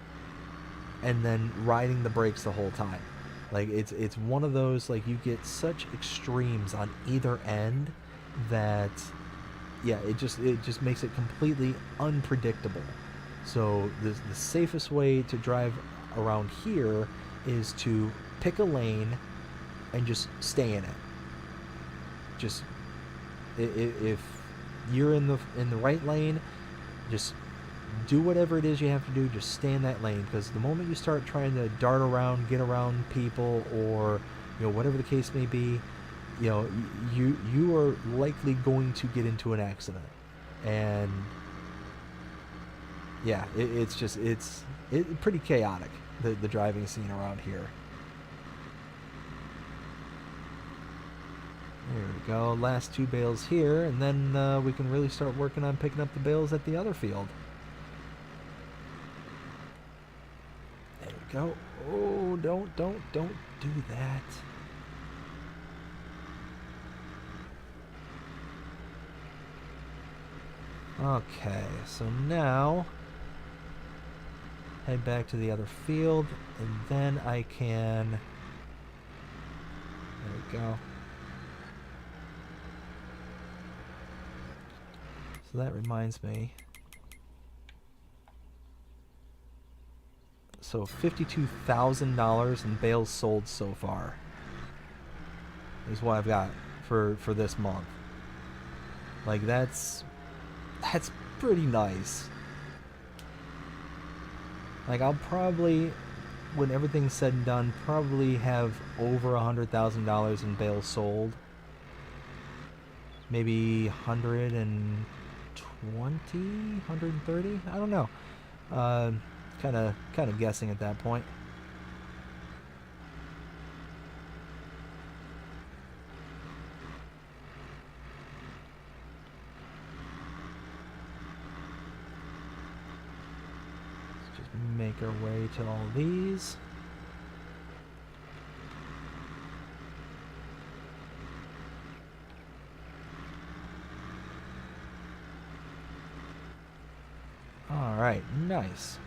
and then riding the brakes the whole time. Like it's one of those, like, you get such extremes on either end that, yeah, it just makes it completely unpredictable. So the safest way to drive around here is to pick a lane and just stay in it. Just if you're in the right lane, just do whatever it is you have to do. Just stay in that lane, because the moment you start trying to dart around, get around people, or whatever the case may be, you are likely going to get into an accident. And yeah, it's pretty chaotic, the driving scene around here. There we go. Last 2 bales here, and then we can really start working on picking up the bales at the other field. There we go. Oh, don't do that. Okay, so now head back to the other field, and then I can... There we go. So that reminds me. So $52,000 in bales sold so far is what I've got for this month. Like, that's pretty nice. Like, I'll probably, when everything's said and done, probably have over $100,000 in bales sold. Maybe 120, 130. I don't know. Kind of guessing at that point. Let's just make our way to all these. All right, nice.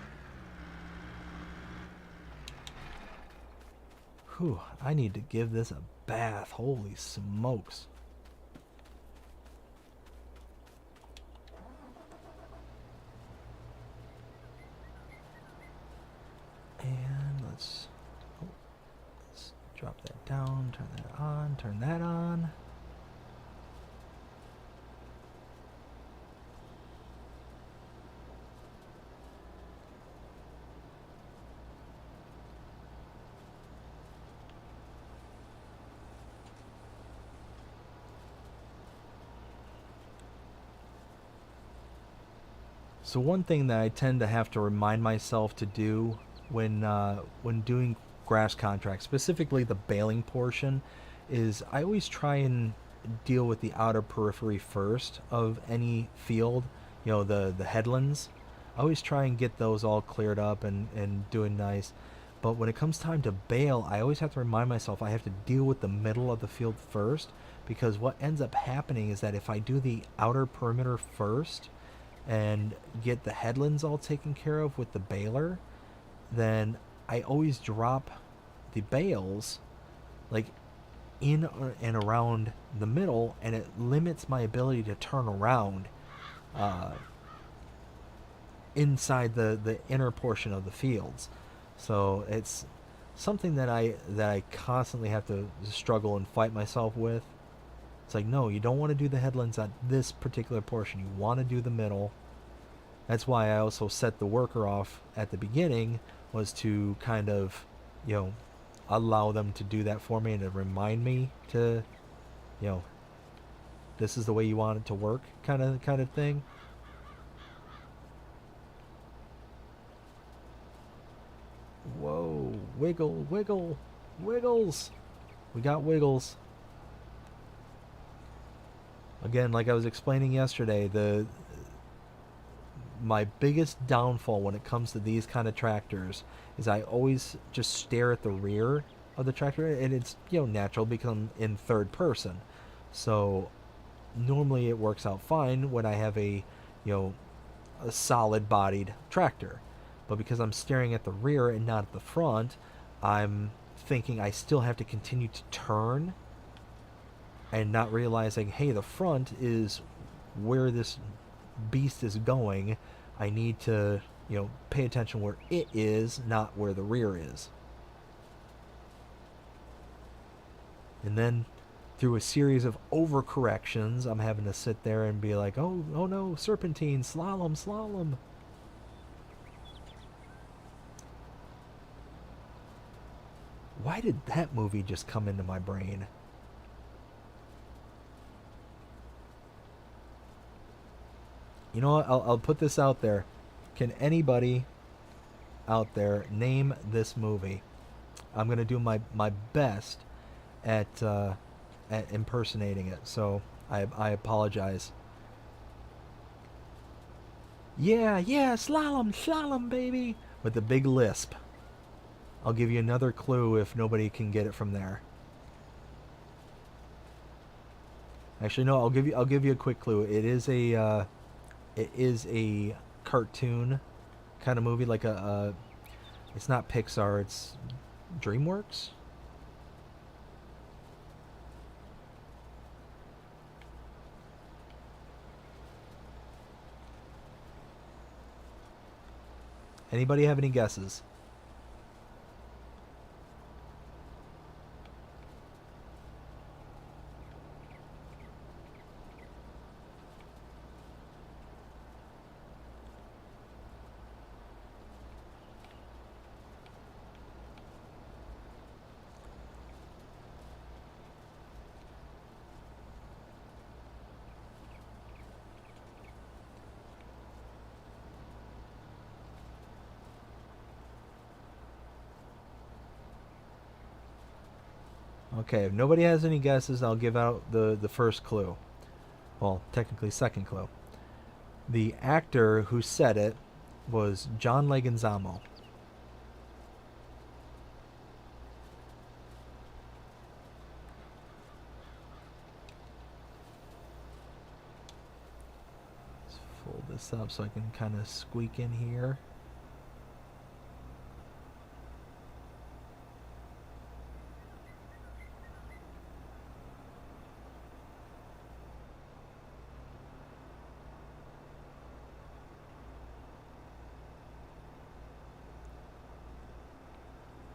Whew, I need to give this a bath. Holy smokes. And let's drop that down, turn that on, turn that on. So one thing that I tend to have to remind myself to do when doing grass contracts, specifically the baling portion, is I always try and deal with the outer periphery first of any field. The headlands. I always try and get those all cleared up and doing nice. But when it comes time to bale, I always have to remind myself I have to deal with the middle of the field first, because what ends up happening is that if I do the outer perimeter first and get the headlands all taken care of with the baler, then I always drop the bales like in and around the middle, and it limits my ability to turn around inside the inner portion of the fields. So it's something that I constantly have to struggle and fight myself with. It's like, no, you don't want to do the headlands at this particular portion. You want to do the middle. That's why I also set the worker off at the beginning, was to kind of, allow them to do that for me and to remind me to, this is the way you want it to work, kind of thing. Whoa, wiggle, wiggle, wiggles. We got wiggles. Again, like I was explaining yesterday, my biggest downfall when it comes to these kind of tractors is I always just stare at the rear of the tractor, and it's natural because I'm in third person. So normally it works out fine when I have a a solid-bodied tractor. But because I'm staring at the rear and not at the front, I'm thinking I still have to continue to turn and not realizing, hey, the front is where this beast is going. I need to, pay attention where it is, not where the rear is. And then through a series of overcorrections, I'm having to sit there and be like, oh no, serpentine, slalom, slalom. Why did that movie just come into my brain? You know what? I'll put this out there. Can anybody out there name this movie? I'm gonna do my best at impersonating it. So I apologize. Yeah, slalom, slalom, baby, with the big lisp. I'll give you another clue if nobody can get it from there. Actually, no. I'll give you a quick clue. It is a cartoon kind of movie, like a it's not Pixar. It's DreamWorks. Anybody have any guesses? Okay, if nobody has any guesses, I'll give out the first clue. Well, technically second clue. The actor who said it was John Leguizamo. Let's fold this up so I can kind of squeak in here.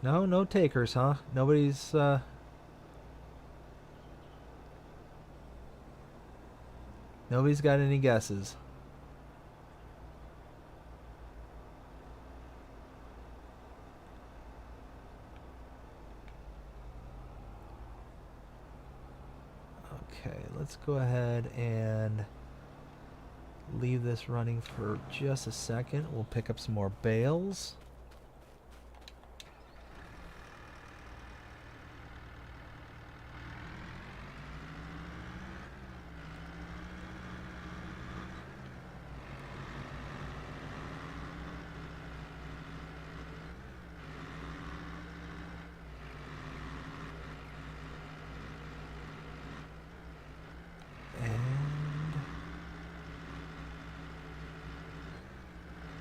No takers, huh? Nobody's nobody's got any guesses. Okay, let's go ahead and leave this running for just a second. We'll pick up some more bales.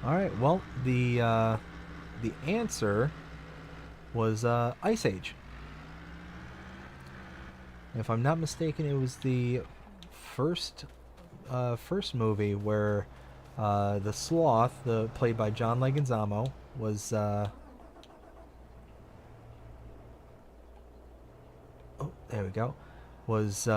All right. Well, the answer was Ice Age. If I'm not mistaken, it was the first movie where the sloth, played by John Leguizamo, was oh, there we go, was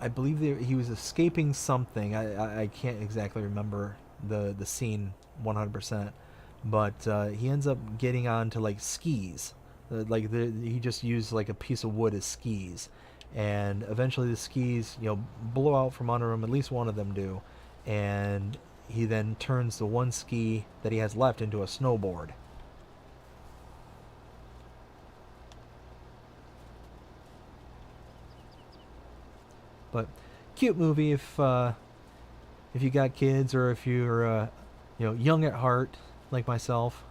I believe he was escaping something. I can't exactly remember the scene 100%, but he ends up getting onto like skis. He just used like a piece of wood as skis, and eventually the skis blow out from under him. At least one of them do, and he then turns the one ski that he has left into a snowboard. But cute movie if you got kids, or if you're young at heart like myself.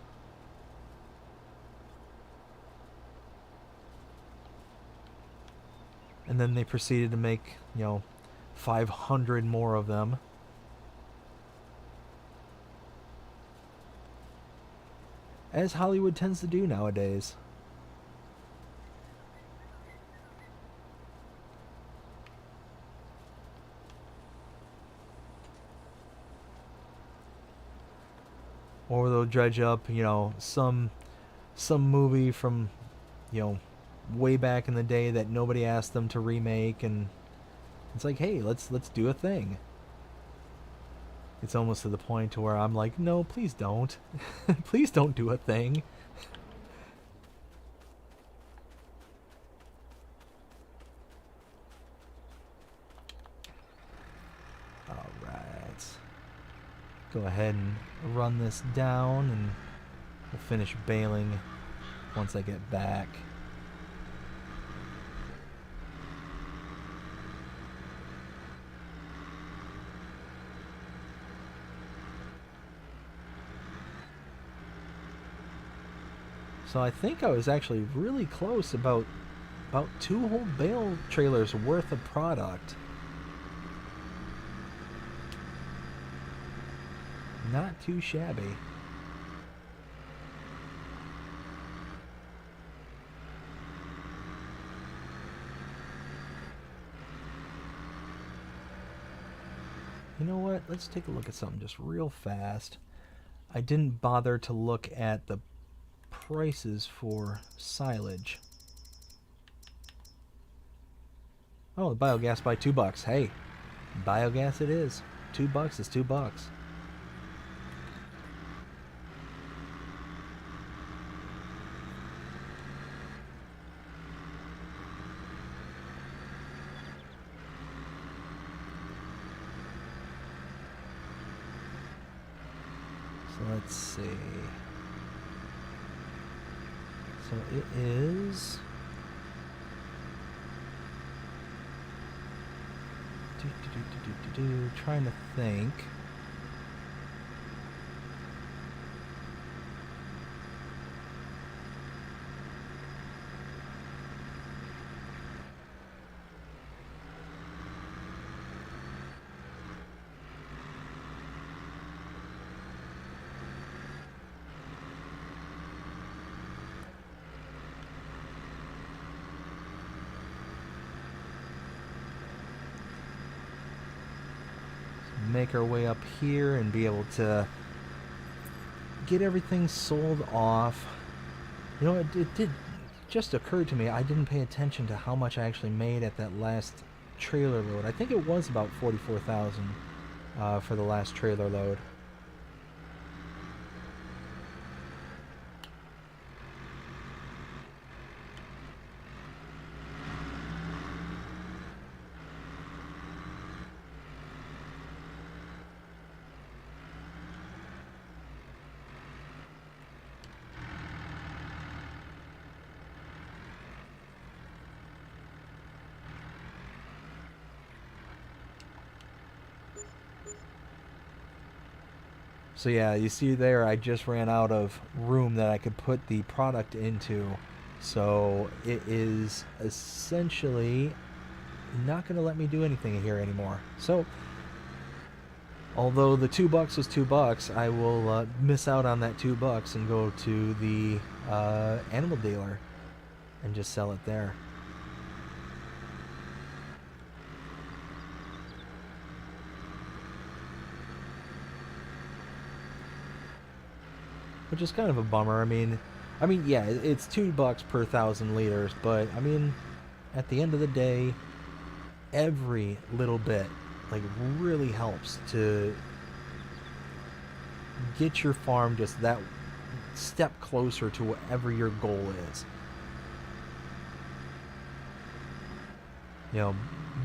And then they proceeded to make 500 more of them. As Hollywood tends to do nowadays. Or they'll dredge up, some movie from, way back in the day that nobody asked them to remake, and it's like, hey, let's do a thing. It's almost to the point to where I'm like, no, please don't. Please don't do a thing. Alright. Go ahead and run this down, and we'll finish baling once I get back. So I think I was actually really close, about 2 whole bale trailers worth of product. Not too shabby. You know what? Let's take a look at something just real fast. I didn't bother to look at the prices for silage. Oh, the biogas by $2. Hey, biogas it is. $2 is $2. So let's see. So it is trying to think. Make our way up here and be able to get everything sold off. You know, it did just occur to me, I didn't pay attention to how much I actually made at that last trailer load. I think it was about 44,000 for the last trailer load. So yeah, you see there, I just ran out of room that I could put the product into. So it is essentially not going to let me do anything here anymore. So although the $2 was $2, I will miss out on that $2 and go to the animal dealer and just sell it there. Which is kind of a bummer. I mean, yeah, it's $2 per 1,000 liters, but I mean, at the end of the day, every little bit, like, really helps to get your farm just that step closer to whatever your goal is. You know,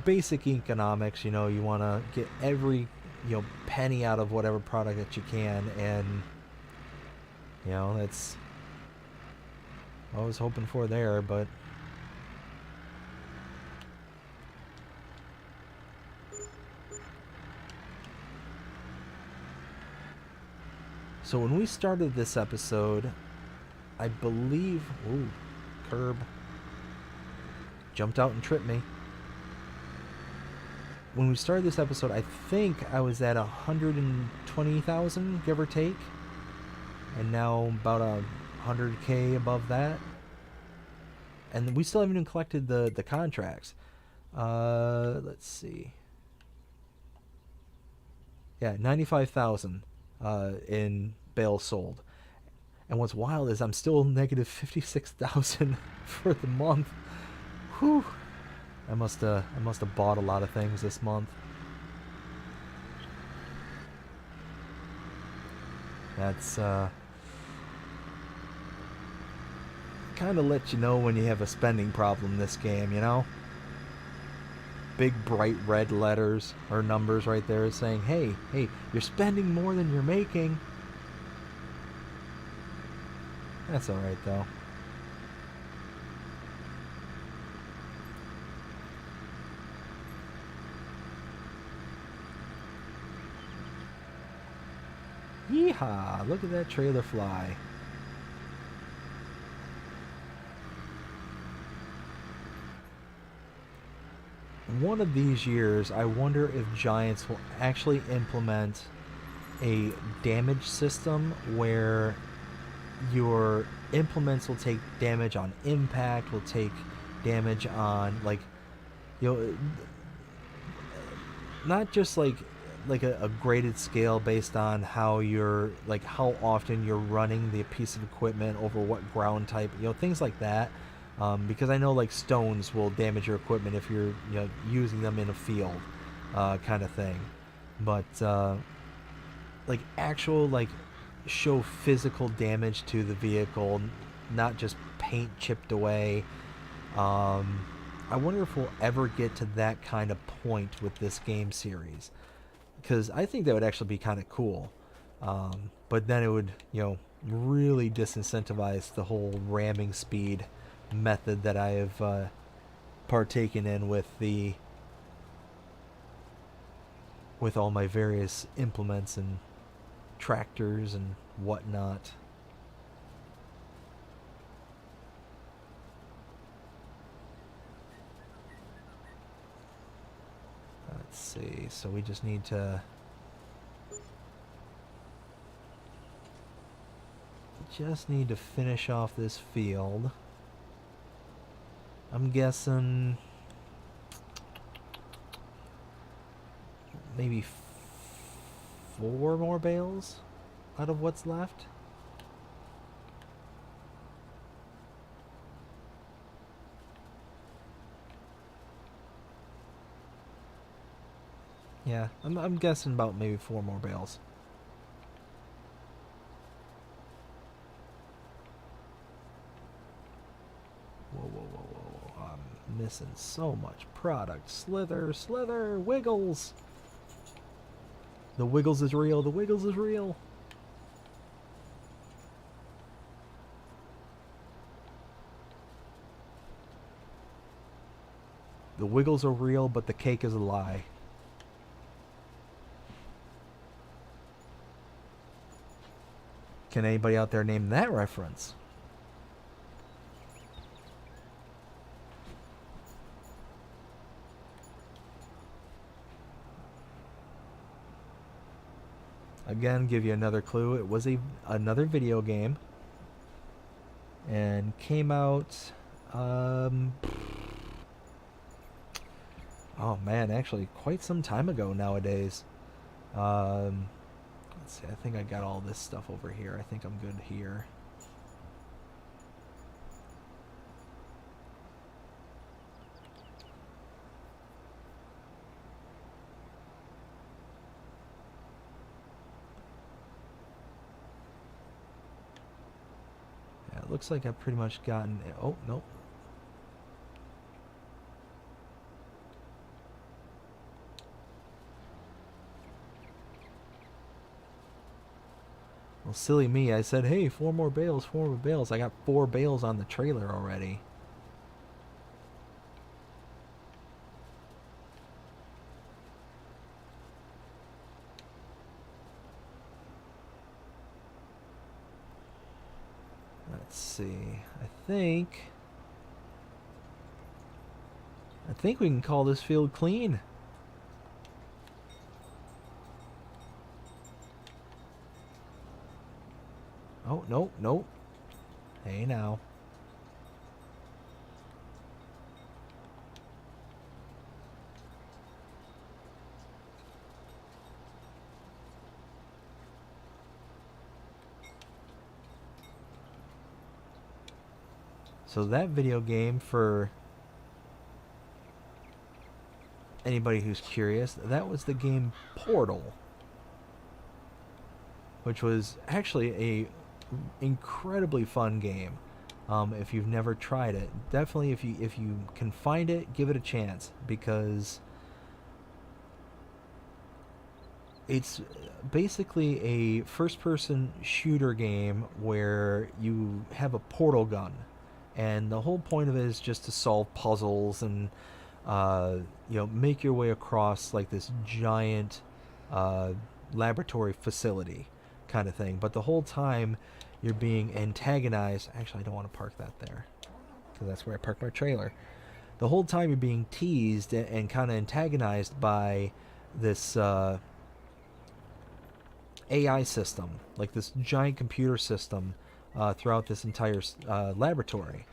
basic economics, you know, you want to get every, penny out of whatever product that you can, and that's what I was hoping for there, but so when we started this episode, I believe, ooh, curb, jumped out and tripped me. when we started this episode, I think I was at 120,000, give or take, and now about 100K above that. And we still haven't even collected the contracts. Let's see. Yeah, 95,000 in bales sold. And what's wild is I'm still negative 56,000 for the month. Whew. I must have bought a lot of things this month. That's kind of lets you know when you have a spending problem in this game, you know? Big bright red letters or numbers right there saying, hey, you're spending more than you're making. That's alright though. Yeehaw! Look at that trailer fly. One of these years, I wonder if Giants will actually implement a damage system where your implements will take damage on impact, will take damage on, like, you know, not just like a graded scale based on how you're, like, how often you're running the piece of equipment over what ground type, you know, things like that. Because I know, like, stones will damage your equipment if you're, you know, using them in a field, kind of thing. But like, actual, like, show physical damage to the vehicle, not just paint chipped away. I wonder if we'll ever get to that kind of point with this game series, because I think that would actually be kind of cool. But then it would, you know, really disincentivize the whole ramming speed method that I have partaken in with all my various implements and tractors and whatnot. Let's see, so we just need to finish off this field. I'm guessing maybe 4 more bales out of what's left. Yeah, I'm guessing about maybe 4 more bales. Whoa. I'm missing so much product. Slither, Wiggles. The Wiggles is real. The Wiggles is real. The Wiggles are real, but the cake is a lie. Can anybody out there name that reference? Again, give you another clue. It was another video game, and came out. Oh man, actually, quite some time ago nowadays. Let's see. I think I got all this stuff over here. I think I'm good here. Yeah, it looks like I've pretty much gotten. Oh, nope. Well, silly me, I said, hey, 4 more bales, 4 more bales. I got 4 bales on the trailer already. Let's see. I think we can call this field clean. nope, nope. Hey now. So that video game, for anybody who's curious, that was the game Portal, which was actually a incredibly fun game. If you've never tried it, definitely, if you can find it, give it a chance, because it's basically a first-person shooter game where you have a portal gun, and the whole point of it is just to solve puzzles and make your way across like this giant uh, laboratory facility kind of thing. But the whole time you're being antagonized. Actually, I don't want to park that there because that's where I park my trailer. The whole time you're being teased and kind of antagonized by this AI system, like this giant computer system throughout this entire laboratory.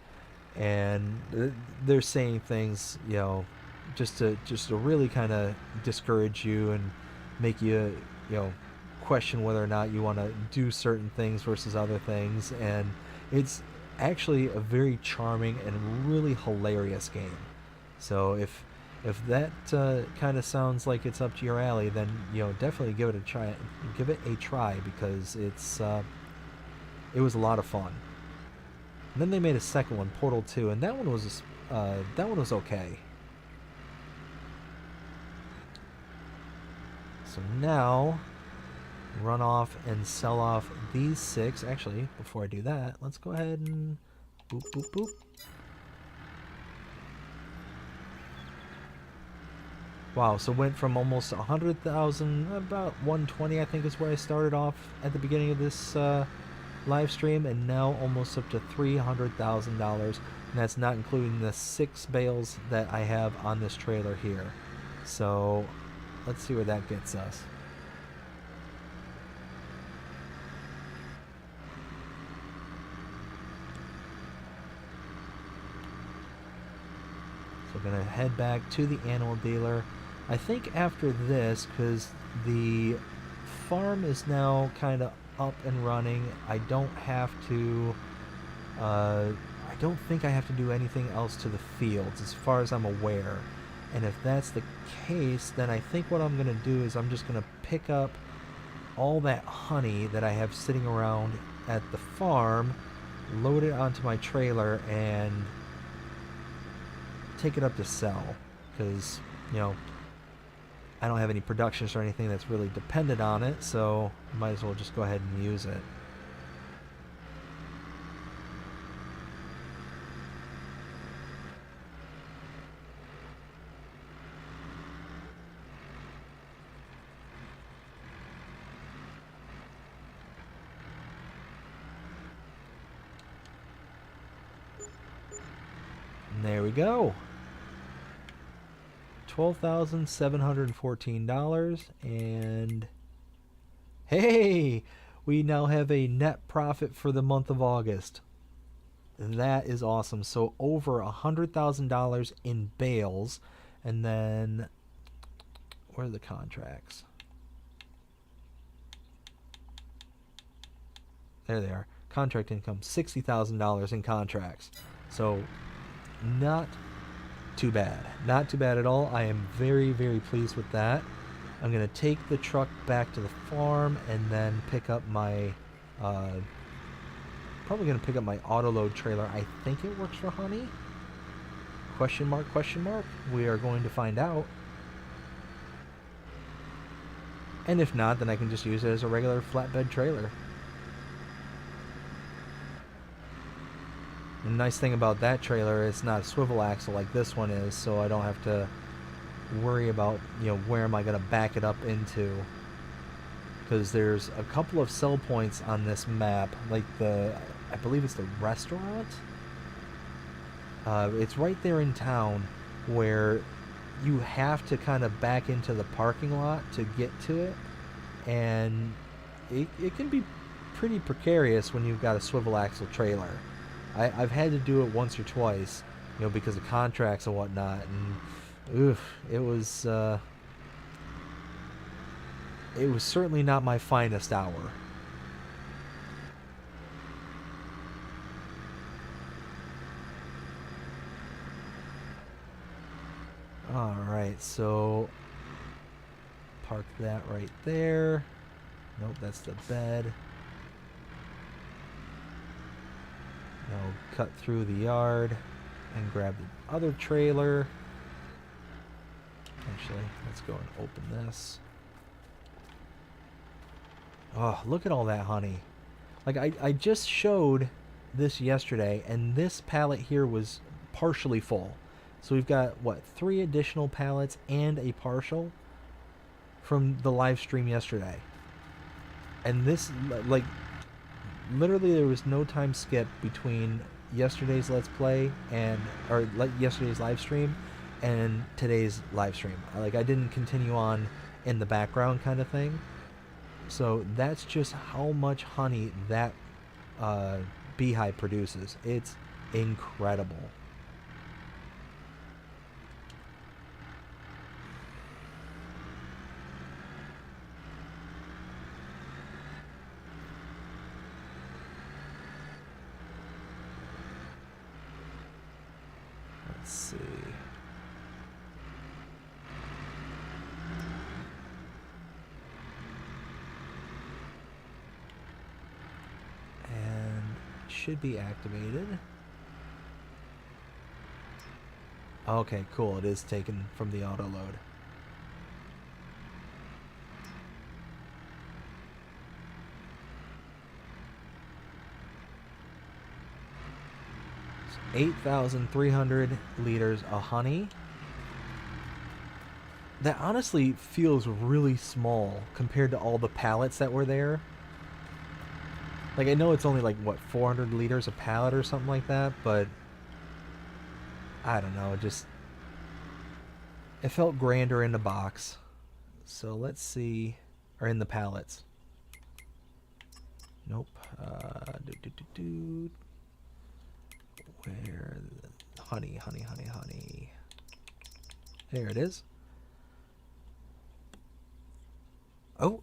And they're saying things, just to really kind of discourage you and make you, question whether or not you want to do certain things versus other things. And it's actually a very charming and really hilarious game. So if that kind of sounds like it's up to your alley, then definitely give it a try. Give it a try, because it was a lot of fun. And then they made a second one, Portal 2, and that one was okay. So now, run off and sell off these 6. Actually, before I do that, let's go ahead and boop, boop, boop. Wow, so went from almost 100,000, about 120, I think is where I started off at the beginning of this live stream, and now almost up to $300,000, and that's not including the 6 bales that I have on this trailer here. So let's see where that gets us. So we're gonna head back to the animal dealer. I think after this, because the farm is now kind of up and running, I don't think I have to do anything else to the fields as far as I'm aware. And if that's the case, then I think what I'm gonna do is I'm just gonna pick up all that honey that I have sitting around at the farm, load it onto my trailer, and take it up to sell, because I don't have any productions or anything that's really dependent on it, so might as well just go ahead and use it. And there we go. $12,714, and hey, we now have a net profit for the month of August. That is awesome. So over $100,000 in bales, and then where are the contracts? There they are. Contract income, $60,000 in contracts. So not too bad. Not too bad at all. I am very, very pleased with that. I'm going to take the truck back to the farm and then pick up my probably going to pick up my auto load trailer. I think it works for honey. Question mark, question mark. We are going to find out. And if not, then I can just use it as a regular flatbed trailer. The nice thing about that trailer is it's not a swivel axle like this one is, so I don't have to worry about, where am I going to back it up into. Because there's a couple of sell points on this map, like I believe it's the restaurant. It's right there in town where you have to kind of back into the parking lot to get to it. And it can be pretty precarious when you've got a swivel axle trailer. I've had to do it once or twice, you know, because of contracts and whatnot, and oof, it was certainly not my finest hour. Alright, so park that right there. Nope, that's the bed. Now cut through the yard and grab the other trailer. Actually, let's go and open this. Oh, look at all that honey. Like, I just showed this yesterday, and this pallet here was partially full. So we've got, what, 3 additional pallets and a partial from the live stream yesterday. And this, like, literally there was no time skip between yesterday's Let's Play or yesterday's live stream and today's live stream. Like, I didn't continue on in the background kind of thing. So that's just how much honey that beehive produces. It's incredible. Let's see. And should be activated. Okay, cool. It is taken from the auto load. So 8,300 liters of honey. That honestly feels really small compared to all the pallets that were there. Like, I know it's only like, what, 400 liters a pallet or something like that, but I don't know, it felt grander in the box. So let's see, or in the pallets. Nope. Where? Honey. There it is. Oh,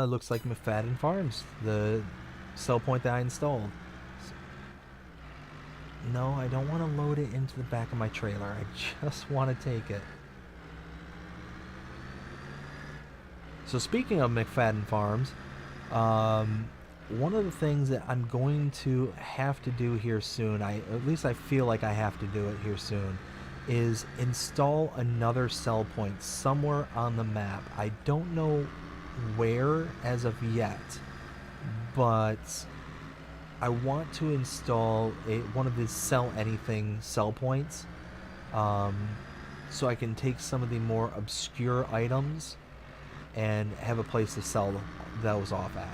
looks like McFadden Farms, the sell point that I installed. No, I don't want to load it into the back of my trailer. I just want to take it. So speaking of McFadden Farms, one of the things that I'm going to have to do here soon, at least I feel like I have to do it here soon, is install another sell point somewhere on the map. I don't know where as of yet, but I want to install one of these sell anything sell points, so I can take some of the more obscure items and have a place to sell those off at.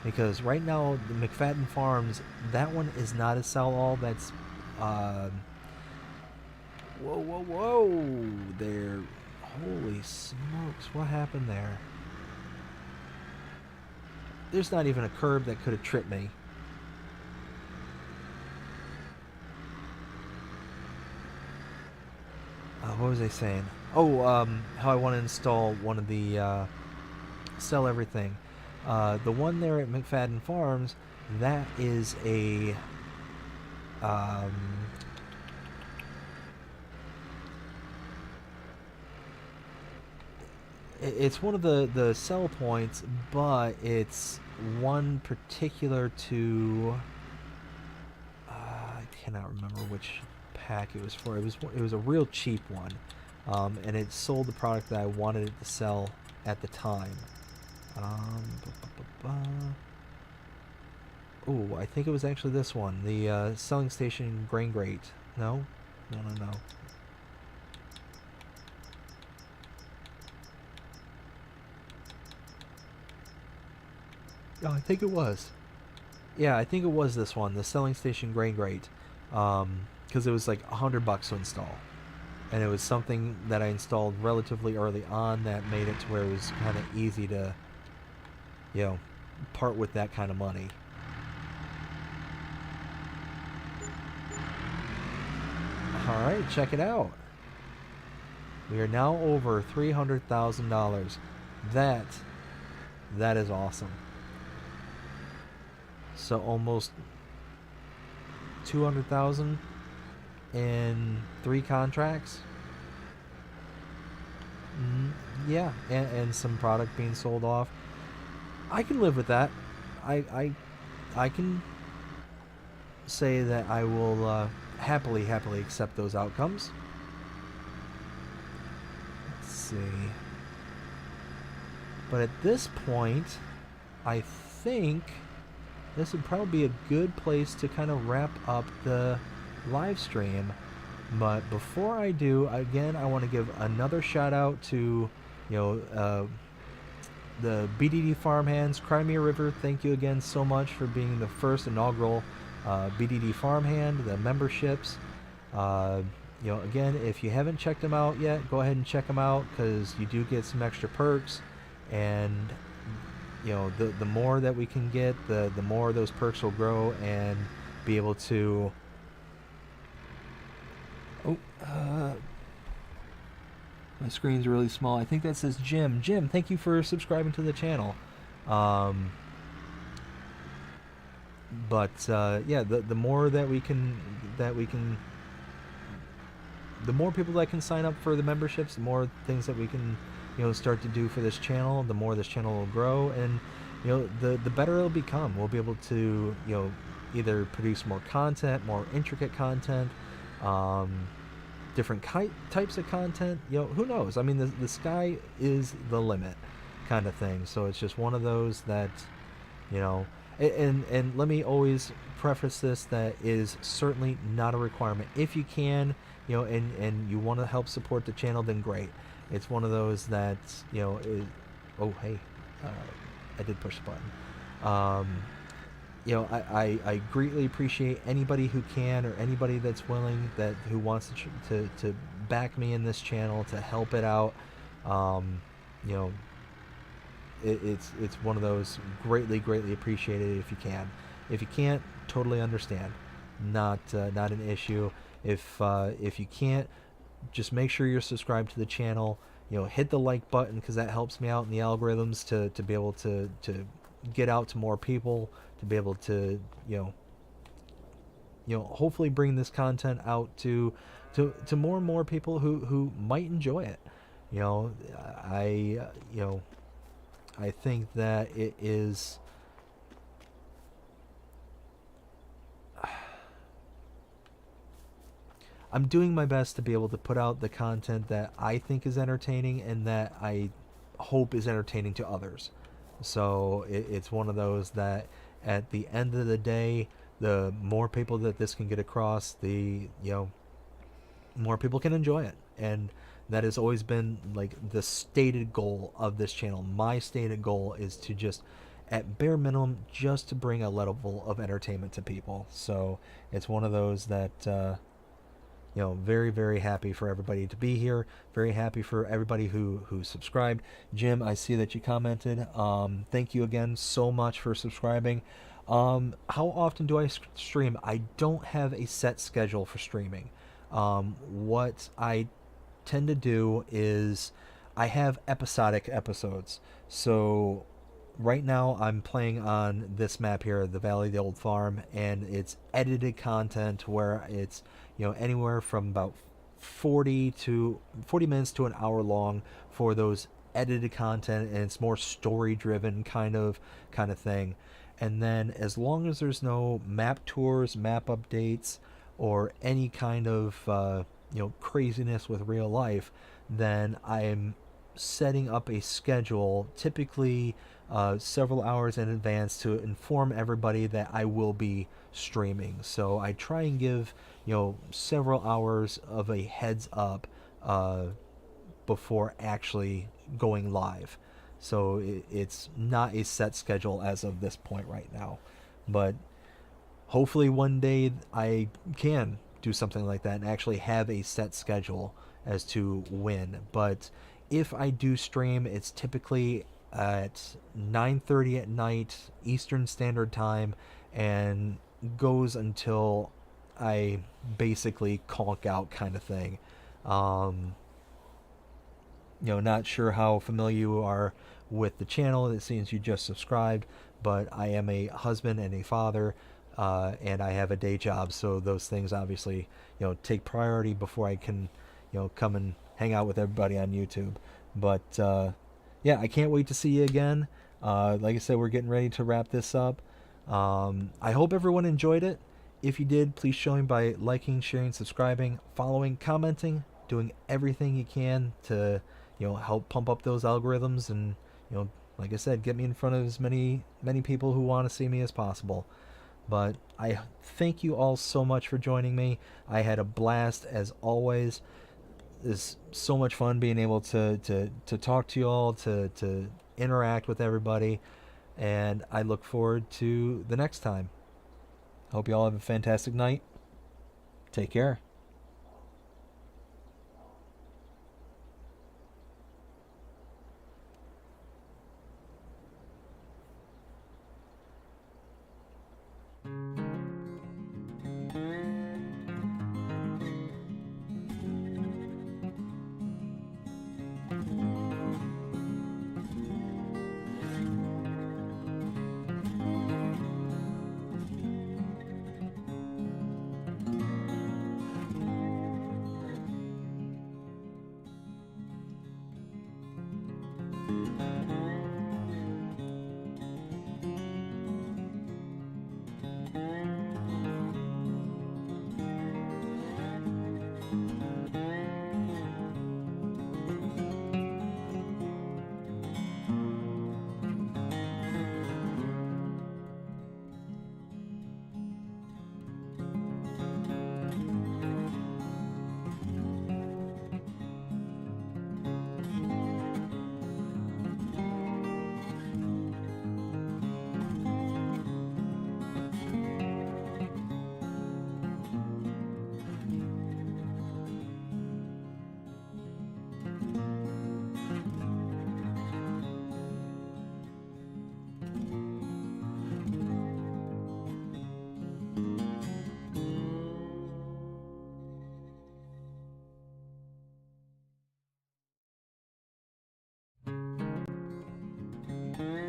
Because right now, the McFadden Farms, that one is not a sell-all. That's whoa there. Holy smokes, what happened there? There's not even a curb that could have tripped me. What was I saying? Oh, how I want to install one of the sell everything. The one there at McFadden Farms, that is a it's one of the sell points, but it's one particular to I cannot remember which pack it was for. It was a real cheap one, and it sold the product that I wanted it to sell at the time. Oh, I think it was actually this one, the selling station grain grate. No. Oh, I think it was. Yeah, I think it was this one, the selling station grain grate, because it was like $100 to install, and it was something that I installed relatively early on that made it to where it was kind of easy to, you know, part with that kind of money. All right, check it out. We are now over $300,000. That is awesome. So almost 200,000 in 3 contracts. Yeah, and some product being sold off. I can live with that. I can say that I will happily accept those outcomes. Let's see. But at this point, I think this would probably be a good place to kind of wrap up the live stream. But before I do, again, I want to give another shout out to, the BDD farmhands. Crimea River, thank you again so much for being the first inaugural BDD farmhand, the memberships. Again, if you haven't checked them out yet, go ahead and check them out, because you do get some extra perks. And the more that we can get, the more those perks will grow and be able to. My screen's really small. I think that says Jim. Jim, thank you for subscribing to the channel. The more that we can, the more people that can sign up for the memberships, the more things that we can, start to do for this channel, the more this channel will grow, and the better it'll become. We'll be able to either produce more content, more intricate content, different types of content. Who knows? I mean, the sky is the limit, kind of thing. So it's just one of those that, and let me always preface this, that is certainly not a requirement. If you can, and you want to help support the channel, then great. It's one of those that, oh, hey, I did push the button. I greatly appreciate anybody who can, or anybody that's willing, who wants to back me in this channel, to help it out. It's one of those greatly appreciated if you can. If you can't, totally understand. Not an issue. If you can't, just make sure you're subscribed to the channel. Hit the like button, because that helps me out in the algorithms to be able to get out to more people, to be able to hopefully bring this content out to more and more people who might enjoy it. I think that it is. I'm doing my best to be able to put out the content that I think is entertaining, and that I hope is entertaining to others. So it's one of those that at the end of the day, the more people that this can get across, the more people can enjoy it. And that has always been like the stated goal of this channel. My stated goal is to just, at bare minimum, just to bring a level of entertainment to people. So it's one of those that very happy for everybody to be here. Very happy for everybody who subscribed. Jim, I see that you commented. Thank you again so much for subscribing. How often do I stream? I don't have a set schedule for streaming. What I tend to do is I have episodic episodes. So right now I'm playing on this map here, the Valley of the Old Farm, and it's edited content where it's anywhere from about 40 minutes to an hour long for those edited content, and it's more story driven kind of thing. And then as long as there's no map tours, map updates, or any kind of craziness with real life, then I'm setting up a schedule, typically several hours in advance, to inform everybody that I will be streaming. So I try and give several hours of a heads up before actually going live. So it's not a set schedule as of this point right now, but hopefully one day I can do something like that and actually have a set schedule as to when. But if I do stream, it's typically at 9:30 at night Eastern Standard Time, and goes until I basically conk out, kind of thing. Um, not sure how familiar you are with the channel. It seems you just subscribed, but I am a husband and a father, and I have a day job, so those things obviously, take priority before I can, come and hang out with everybody on YouTube. But yeah, I can't wait to see you again. Like I said, we're getting ready to wrap this up. I hope everyone enjoyed it. If you did, please show me by liking, sharing, subscribing, following, commenting, doing everything you can to help pump up those algorithms, and like I said, get me in front of as many people who want to see me as possible. But I thank you all so much for joining me. I had a blast as always. It's so much fun being able to talk to you all, to interact with everybody, and I look forward to the next time. Hope you all have a fantastic night. Take care.